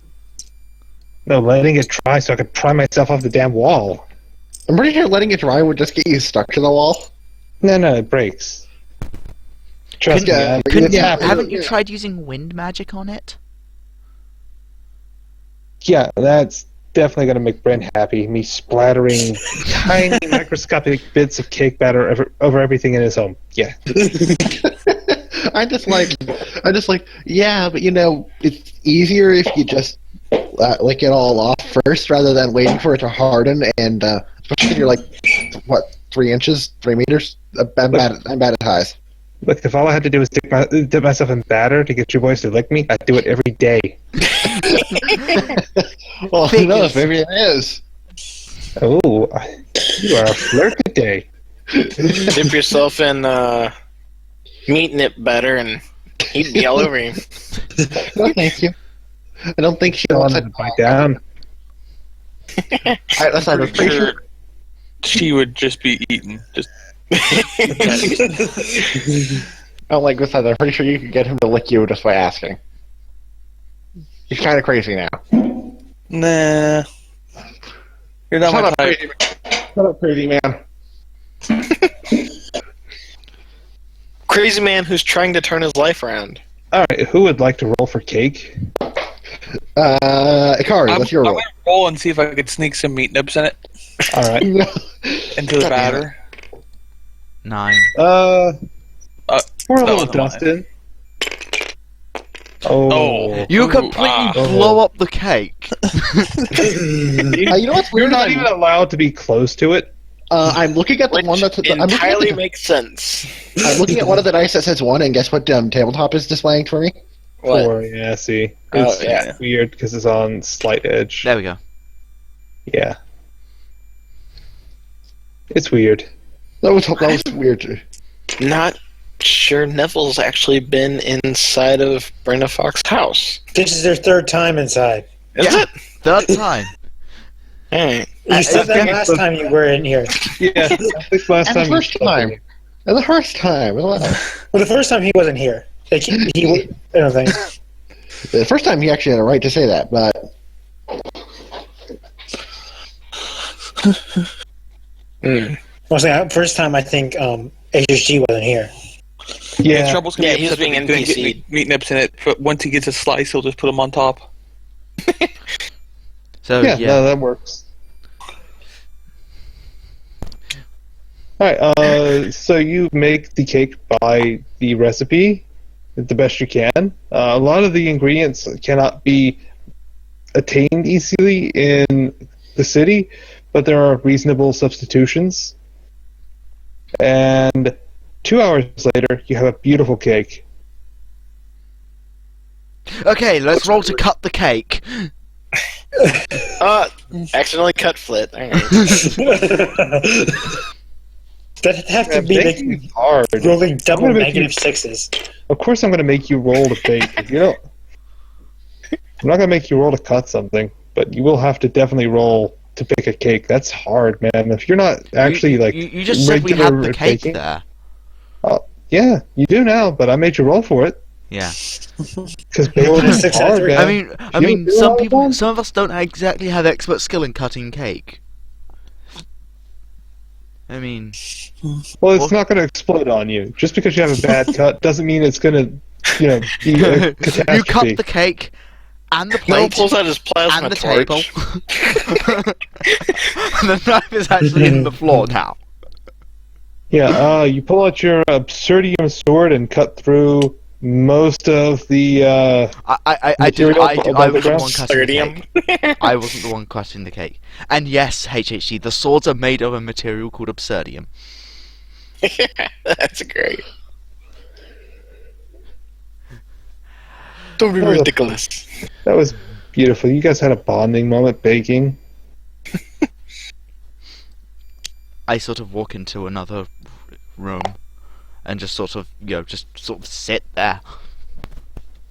No, letting it dry so I could pry myself off the damn wall. I'm pretty sure letting it dry would just get you stuck to the wall. No, it breaks. Trust me. Yeah, Haven't you tried using wind magic on it? Yeah, that's definitely going to make Brent happy. Me splattering tiny microscopic bits of cake batter over everything in his home. Yeah. I just like, yeah, but it's easier if you just lick it all off first rather than waiting for it to harden. And especially if you're like, 3 inches, 3 meters. I'm bad at highs. Look, if all I had to do was dip myself in batter to get you boys to lick me, I'd do it every day. Well, who knows? Maybe it is. Oh, you are a flirt today. Dip yourself in meat nip butter and he'd be all over you. No, thank you. I don't think she Go wants on it. and bite down. That's I'm pretty sure. She would just be eaten. Just I don't like this either. I'm pretty sure you could get him to lick you just by asking. He's kind of crazy now. nah. You're not Shut my up, type. crazy man. Shut up, crazy man. Crazy man who's trying to turn his life around. Alright, who would like to roll for cake? Ikari, what's your I'm roll? gonna roll and see if I could sneak some meat nips in it Alright. into the batter. 9. Pour a that little was dust mine. in. Oh. You Ooh, completely oh. blow up the cake. You know what's You're weird? not even allowed to be close to it. I'm looking at the Which one that's. entirely makes sense. I'm looking at one of the dice that says 1, and guess what tabletop is displaying for me? What? 4, yeah, see. Oh, It's yeah. weird because it's on slight edge. There we go. Yeah. It's weird. That was weird. Not sure Neville's actually been inside of Brenda Fox's house. This is their third time inside. Is it? Third time. Alright. You said that think last the- time you were in here. Yeah, I think last And time. the first time. And the first time. Well, the first time he wasn't here. Like, I don't think. The first time he actually had a right to say that, but First time I think HSG wasn't here. Yeah. Trouble's gonna Yeah, be he was upset being that he couldn't NPC'd. get meat nips in it, but once he gets a slice, he'll just put them on top. So, Yeah, yeah. no, that works. Alright, so you make the cake by the recipe the best you can. A lot of the ingredients cannot be attained easily in the city, but there are reasonable substitutions. And 2 hours later, you have a beautiful cake. Okay, let's roll to cut the cake. Accidentally cut Flit. Alright. That'd have to be Baking like is hard. rolling double I'm gonna make negative sixes. Of course, I'm going to make you roll to bake. You know, I'm not going to make you roll to cut something, but you will have to definitely roll to bake a cake. That's hard, man. If you're not actually like You just said we had regular the at cake baking- there. Yeah, you do now, but I made you roll for it Yeah. because baking is 6 out of hard, 3. man. I You mean, do all the time? some of us don't exactly have expert skill in cutting cake. I mean, Well, it's not going to explode on you. Just because you have a bad cut doesn't mean it's going to, be a catastrophe. you cut the cake and the Noah plate pulls out his plasma and the torch. table. And the knife is actually in the floor now. Yeah, you pull out your absurdium sword and cut through most of the. I Material wasn't the above the one ground? cutting the Sodium. cake. I wasn't the one cutting the cake. And yes, HHC, the swords are made of a material called absurdium. That's great. Don't be Oh. ridiculous. That was beautiful. You guys had a bonding moment baking. I sort of walk into another room and just sort of, just sort of sit there.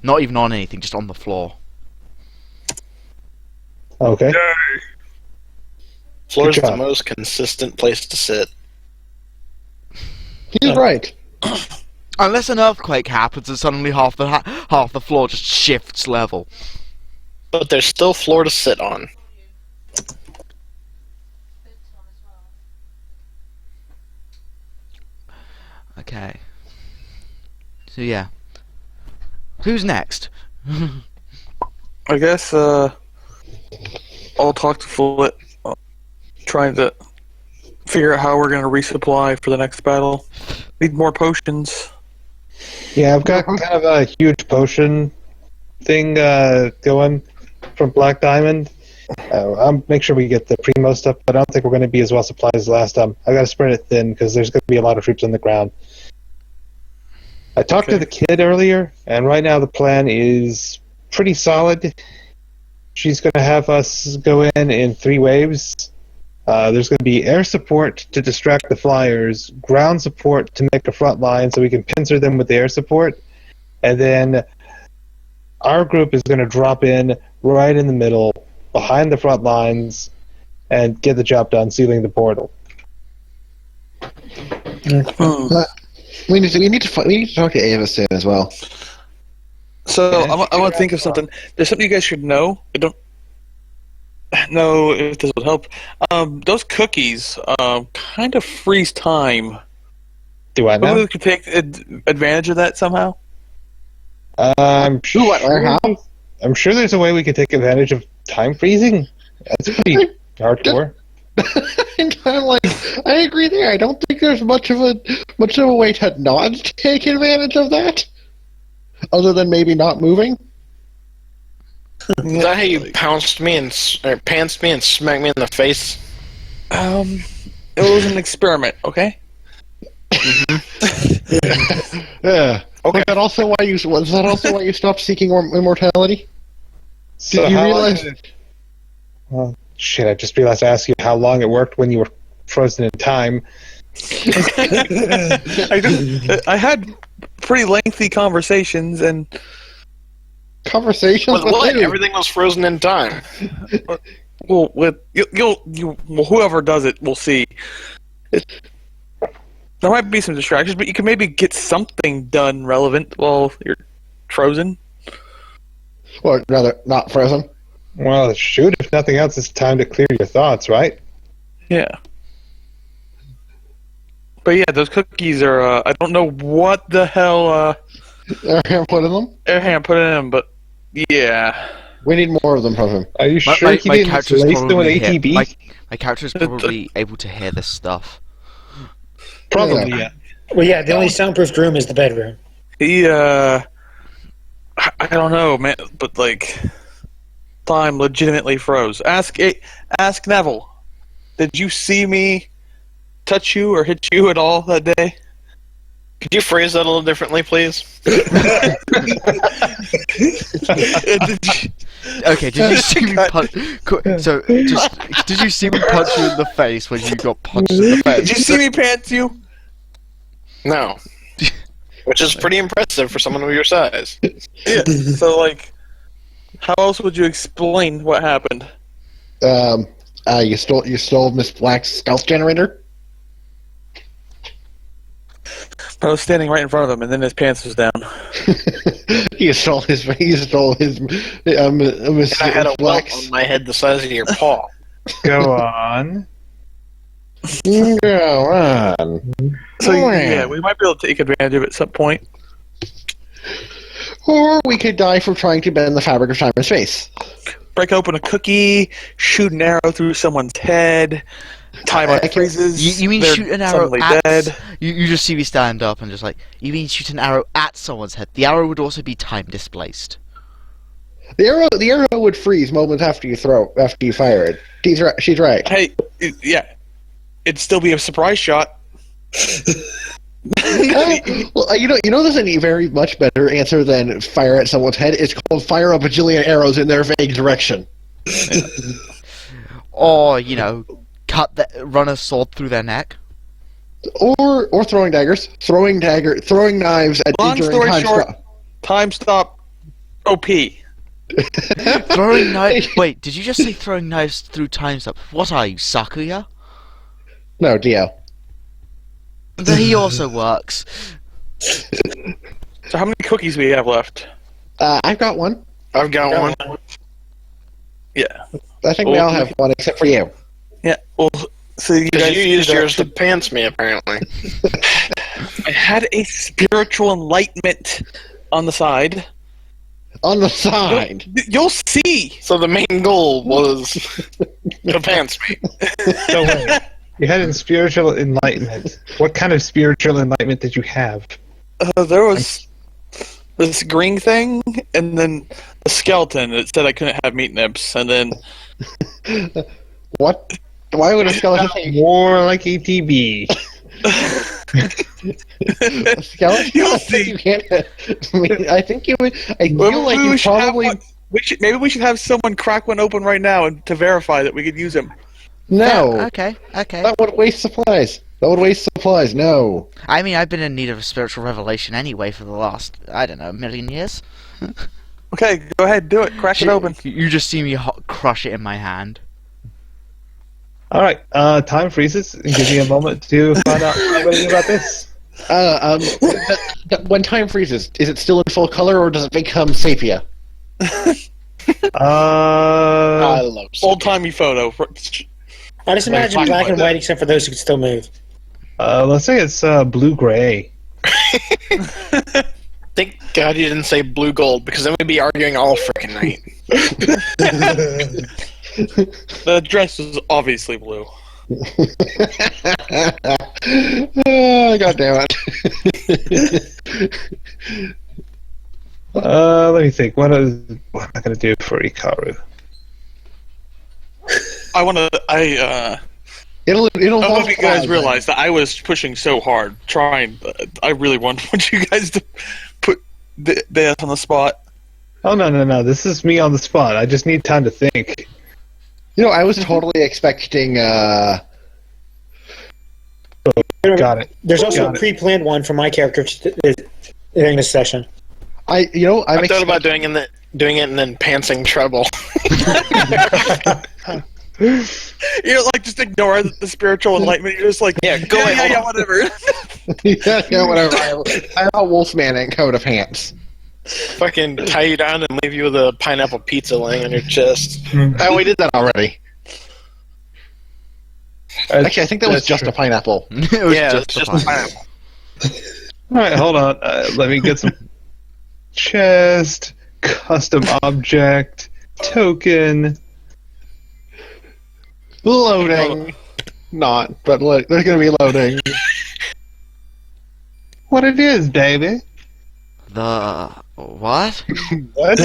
Not even on anything, just on the floor. Okay. Floor's Good the job. most consistent place to sit. he's right. Unless an earthquake happens and suddenly half the floor just shifts level. But there's still floor to sit on. Okay. So yeah. Who's next? I guess I'll talk to Flit, trying to figure out how we're going to resupply for the next battle. Need more potions. Yeah, I've got kind of a huge potion thing going from Black Diamond. I'll make sure we get the primo stuff, but I don't think we're going to be as well supplied as last time. I got to spread it thin because there's going to be a lot of troops on the ground. I talked to the kid earlier, and right now the plan is pretty solid. She's going to have us go in 3 waves, There's going to be air support to distract the flyers, ground support to make a front line so we can pincer them with the air support, and then our group is going to drop in right in the middle, behind the front lines, and get the job done, sealing the portal. We need to talk to Ava soon as well. So I want to think of something. There's something you guys should know. I don't know if this would help. Those cookies kind of freeze time. Do I know? Maybe we could take advantage of that somehow. I'm sure. How? I'm sure there's a way we could take advantage of time freezing. That's pretty hardcore. I'm like, I agree there. I don't think there's much of a way to not take advantage of that, other than maybe not moving. Is that how you pantsed me and smacked me in the face? It was an experiment, okay? Yeah. Okay. Was that also why you stopped seeking immortality? So Did you how realize? Well, shit, I just realized I asked you how long it worked when you were frozen in time. I had pretty lengthy conversations, and Conversations With what? who? Everything was frozen in time. well, with whoever does it, we'll see. There might be some distractions, but you can maybe get something done relevant while you're frozen. Or rather, not frozen. Well, shoot, if nothing else, it's time to clear your thoughts, right? Yeah. But yeah, those cookies are, I don't know what the hell, Airham put in them. Airham put in them, but yeah. We need more of them from him. Are you sure he didn't lace them with ATB? My character is probably able to hear this stuff. Probably, yeah. Well, yeah, the only soundproofed room is the bedroom. He, I don't know, man, but like, time legitimately froze. Ask Neville. Did you see me touch you or hit you at all that day? Could you phrase that a little differently, please? Okay, did you see me punch? Did you see me punch you in the face when you got punched in the face? Did you see me pants you? No. Which is pretty impressive for someone of your size. Yeah. So like, how else would you explain what happened? You stole Miss Black's stealth generator. I was standing right in front of him, and then his pants was down. He stole his Miss And I had a welt Black's. on my head the size of your paw. Go on. Go on. So yeah, we might be able to take advantage of it at some point. Or we could die from trying to bend the fabric of time and space. Break open a cookie, shoot an arrow through someone's head, time freezes. You mean they're shoot an arrow suddenly at? dead. You just see me stand up and just like, you mean shoot an arrow at someone's head? The arrow would also be time displaced. The arrow would freeze moments after you fire it. She's right. Hey, yeah, it'd still be a surprise shot. Well, you know, there's a very much better answer than fire at someone's head. It's called fire a bajillion arrows in their vague direction. Or run a sword through their neck. Or throwing daggers, throwing knives at Long during story time short, stop. time stop. OP. Throwing knives. Wait, did you just say throwing knives through time stop? What are you, Sakuya? No, Dio. He also works. So how many cookies we have left? I've got one. I've got one. Yeah. I think we all have one except for you. Yeah. Well, so you guys You used yours to pants me, apparently. I had a spiritual enlightenment on the side. On the side. You'll see. So the main goal was to pants me. So wait, you had a spiritual enlightenment. What kind of spiritual enlightenment did you have? There was this green thing, and then a skeleton that said I couldn't have meat nips, and then What? Why would a skeleton say More like ATB. a skeleton? You'll I think see. you can't. I mean, I think you would. I feel Maybe like we you should have probably. one- maybe we should have someone crack one open right now and to verify that we could use him. No. Okay. That would waste supplies. No. I mean, I've been in need of a spiritual revelation anyway for the last, I don't know, million years. Okay, go ahead, do it. Crack it open. You just see me crush it in my hand. All right. Time freezes. Give me a moment to find out everything about this. When time freezes, is it still in full color or does it become sepia? I love Old-timey photo. I just imagine black and white except for those who can still move. Let's say it's blue-gray. Thank God you didn't say blue gold, because then we'd be arguing all freaking night. The dress is obviously blue. God damn it. Let me think. What am I going to do for Ikaru? It'll I don't know involve if you guys flies, realize that I was pushing so hard, trying. I really want you guys to put this on the spot. Oh, no. This is me on the spot. I just need time to think. You know, I was totally expecting. Got it. There's also Got a it. pre-planned one for my character during this session. I thought about doing it and then pantsing treble. You're like, just ignore the spiritual enlightenment. You're just like, Yeah, go away, hold on. whatever. yeah, whatever. I'm a Wolfman in coat of pants. Fucking tie you down and leave you with a pineapple pizza laying on your chest. Oh, we did that already. Actually, I think that was That's just true. a pineapple. It was Yeah, just it's just fine. a pineapple. All right, hold on. Let me get some chest, custom object, token. Loading. Not, but look, there's gonna be loading. What it is, baby? The what? What?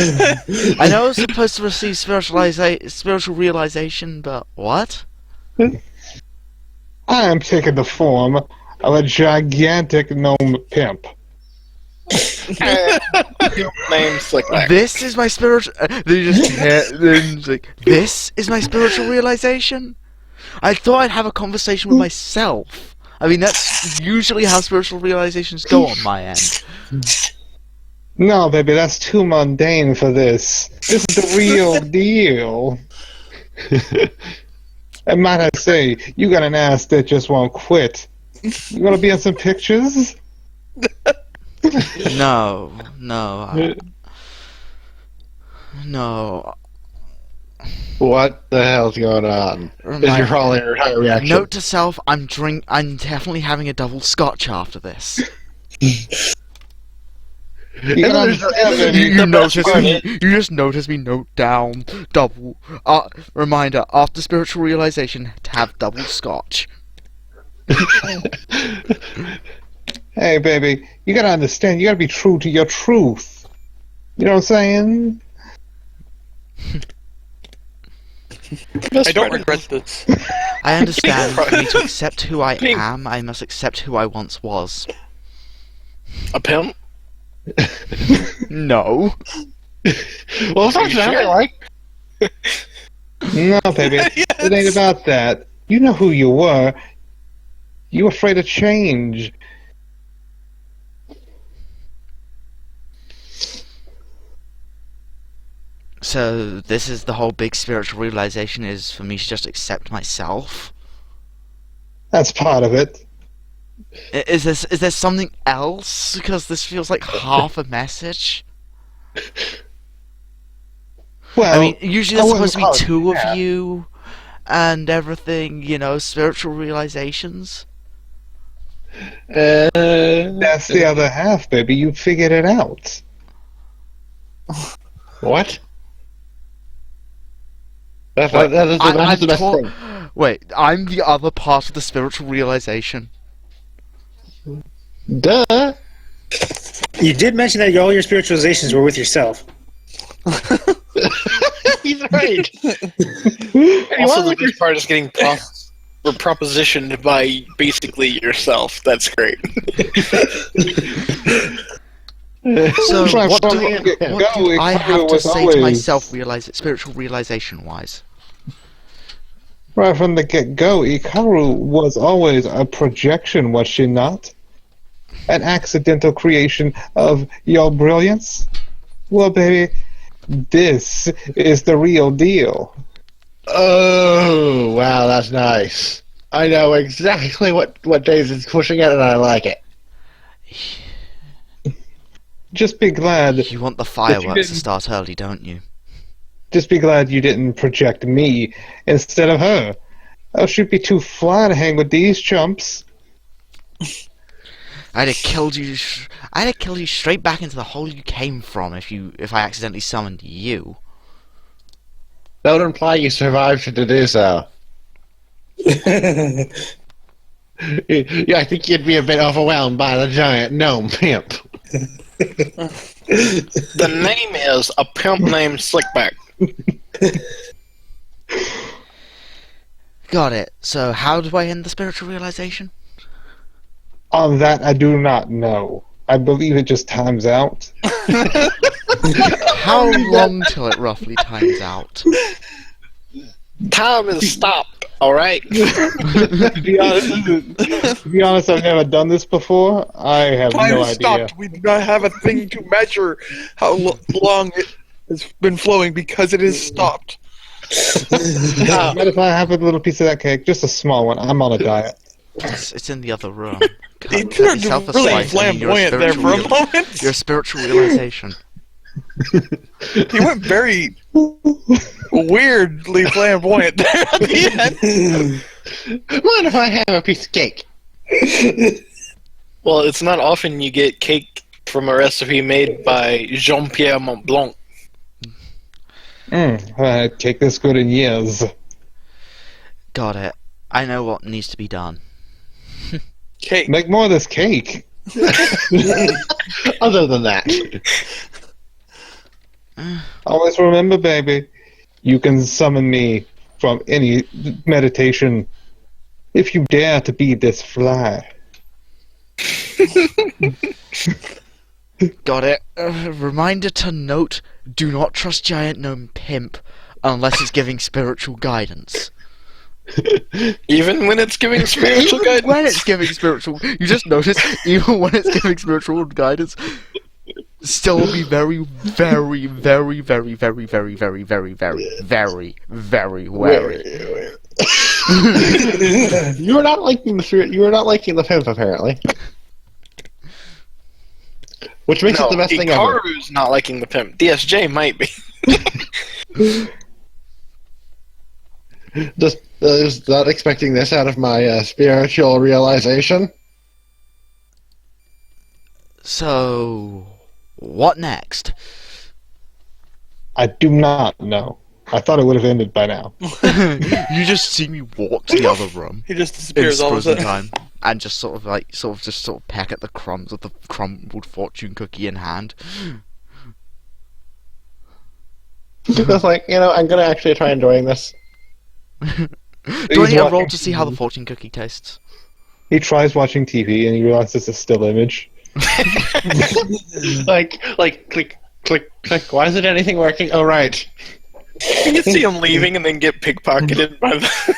I know I was supposed to receive spiritual realization, but what? I am taking the form of a gigantic gnome pimp. Name Slickback. This is my spiritual. They just like, this is my spiritual realization. I thought I'd have a conversation with myself. I mean, that's usually how spiritual realizations go on my end. No, baby, that's too mundane for this. This is the real deal. And might I say, you got an ass that just won't quit. You want to be in some pictures? No. What the hell's going on? Is your probably your entire reaction? Note to self: I'm definitely having a double scotch after this. You gotta understand, baby. You just notice me note down double reminder after spiritual realization to have double scotch. Hey, baby, you gotta understand. You gotta be true to your truth. You know what I'm saying? I don't regret this. I understand. For me to accept who I am, I must accept who I once was. A pimp? No. Well, it's not sounding like. No, baby, it ain't about that. You know who you were. You were afraid of change. So this is the whole big spiritual realization, is for me to just accept myself. That's part of it. Is there something else? Because this feels like half a message. Well, I mean, usually I there's wouldn't supposed to be call it two that. of you, and everything. You know, spiritual realizations. That's the other half, baby. You figured it out. What? That's the best thing. Wait, I'm the other part of the spiritual realization. Duh. You did mention that all your spiritualizations were with yourself. He's right. Also, the best part is getting propositioned by basically yourself. That's great. So Try what to do I Ikaru have to was say to always- myself, spiritual realization wise? Right from the get-go, Ikaru was always a projection, was she not? An accidental creation of your brilliance? Well, baby, this is the real deal. Oh, wow, that's nice. I know exactly what Days is pushing at, and I like it. Just be glad. You want the fireworks to start early, don't you? Just be glad you didn't project me instead of her. Else she'd be too fly to hang with these chumps. I'd have killed you. I'd have killed you straight back into the hole you came from if I accidentally summoned you. That would imply you survived to do so. Yeah, I think you'd be a bit overwhelmed by the giant gnome pimp. The name is a pimp named Slickback. Got it. So how do I end the spiritual realization? On that, I do not know. I believe it just times out. How long till it roughly times out? Time is stopped, alright? To be honest, I've never done this before. I have Time no is idea. stopped. We do not have a thing to measure how long it has been flowing because it is stopped. What if I have a little piece of that cake? Just a small one. I'm on a diet. It's in the other room. He Cut turned yourself a really slice and you're flamboyant there for a spiritual moment. Your spiritual realization. He went very weirdly flamboyant there at the end. What if I have a piece of cake? Well, it's not often you get cake from a recipe made by Jean-Pierre Montblanc. I had cake this good in years. Got it. I know what needs to be done. Cake. Make more of this cake. Other than that. Always remember, baby, you can summon me from any meditation if you dare to be this fly. Got it. Reminder to note, do not trust Giant Gnome Pimp unless it's giving spiritual guidance. Even when it's giving spiritual Even guidance? when it's giving spiritual... You just notice, even when it's giving spiritual guidance, still be very, very, very, very, very, very, very, very, very, very, very wary. You are not liking the spirit. You are not liking the pimp, apparently. Which makes it the best thing ever. Ikaru's not liking the pimp. DSJ might be. Just not expecting this out of my spiritual realization. So, what next? I do not know. I thought it would have ended by now. You just see me walk to the other room He just in disappears all of a frozen sudden. time and just sort of peck at the crumbs of the crumbled fortune cookie in hand. Just like, I'm gonna actually try enjoying this. Do I need a roll to see how the fortune cookie tastes? He tries watching TV and he realizes it's a still image. like, click, click, click. Why isn't anything working? Oh, right. You can see him leaving and then get pickpocketed by the...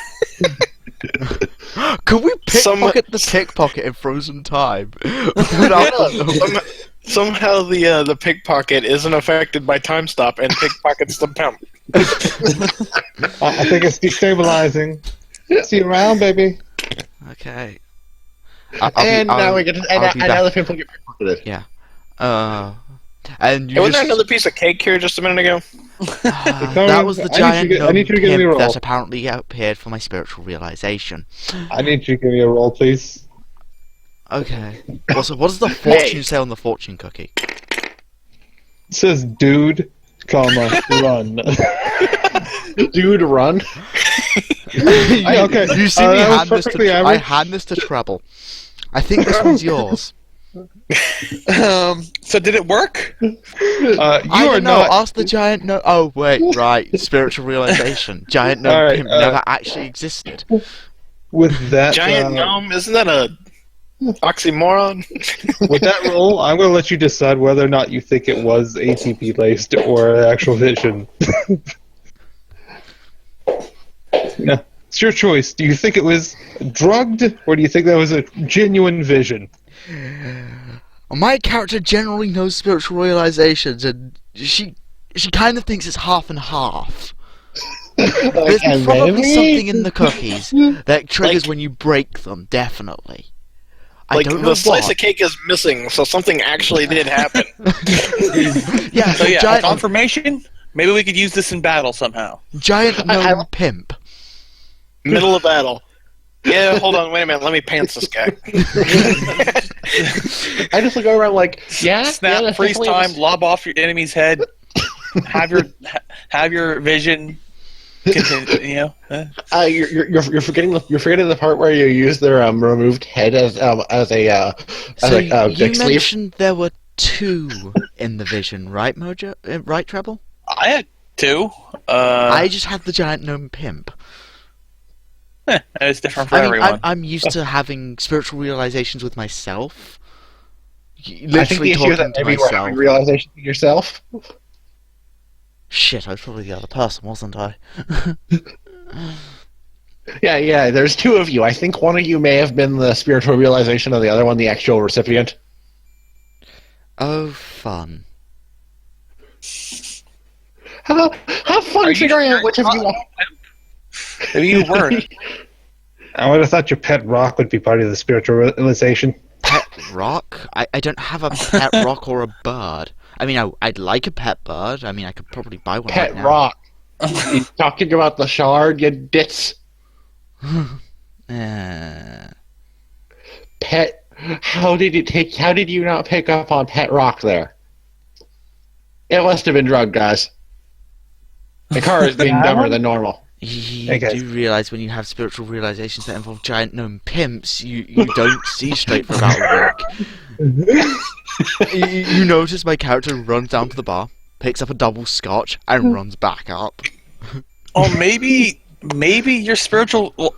Could we Some- pickpocket the pickpocket in frozen time? Without Somehow the pickpocket isn't affected by time stop and pickpockets the pimp. I think it's destabilizing. See you around, baby. Okay. Now we get to, and be now the back. people get pickpocketed. And you Hey, wasn't there just... another piece of cake here just a minute ago? that was the giant I need you to give me a gnome roll. that apparently appeared for my spiritual realization. I need you to give me a roll, please. Okay. Also, what does the fortune say on the fortune cookie? It says, dude, comma, run. Dude, run. Okay, You see me that was hand this perfectly to... I average. hand this to Treble. I think this one's yours. So did it work? You I are don't know. not. Ask the giant gnome. Oh wait, right. Spiritual realization. Giant gnome Alright, pimp never actually existed. With that, Giant gnome? Isn't that a oxymoron? with that roll, I'm going to let you decide whether or not you think it was ATP laced or actual vision. No. It's your choice. Do you think it was drugged, or do you think that was a genuine vision? My character generally knows spiritual realizations, and she kind of thinks it's half and half. There's And probably maybe- something in the cookies that triggers when you break them, definitely. I Like, don't know the slice what. of cake is missing, so something actually did happen. Yeah, So yeah, giant, confirmation. Maybe we could use this in battle somehow. giant gnome pimp. Middle of battle. Yeah, hold on, wait a minute, let me pants this guy. I just go around like, yeah, Snap, that's freeze definitely- time, lob off your enemy's head. have your vision. Continue, You're forgetting the part where you use their removed head as a So you dick sleeve. mentioned there were 2 in the vision, right, Mojo? Right, Treble? I had 2. I just had the giant gnome pimp. It's different for I mean, everyone. I'm used to having spiritual realizations with myself. I think Literally the issue is talking that to maybe you were myself. having realization of yourself. Shit, I was probably the other person, wasn't I? Yeah. There's 2 of you. I think one of you may have been the spiritual realization, of the other one the actual recipient. Oh, fun. Have fun Are you figuring sure out which of you. Maybe you weren't. I would have thought your pet rock would be part of the spiritual realization. Pet rock? I don't have a pet rock or a bird. I mean, I'd like a pet bird. I mean, I could probably buy one Pet right now. rock. You talking about the shard, you ditz. Pet. How did you not pick up on pet rock there? It must have been drugged, guys. The car is being dumber than normal. You Okay. do realise when you have spiritual realizations that involve giant gnome pimps, you don't see straight for about a week. You notice my character runs down to the bar, picks up a double scotch, and runs back up. Oh, maybe your spiritual. Well,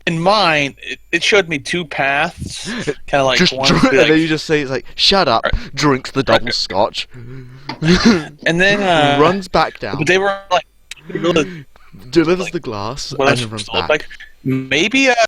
in mine, it showed me 2 paths. Kind of like Just one, drink, be and like- then you just say, it's like, shut up, drinks the double scotch, and then runs back down, But they were like, delivers the glass, what and else then runs look back. like maybe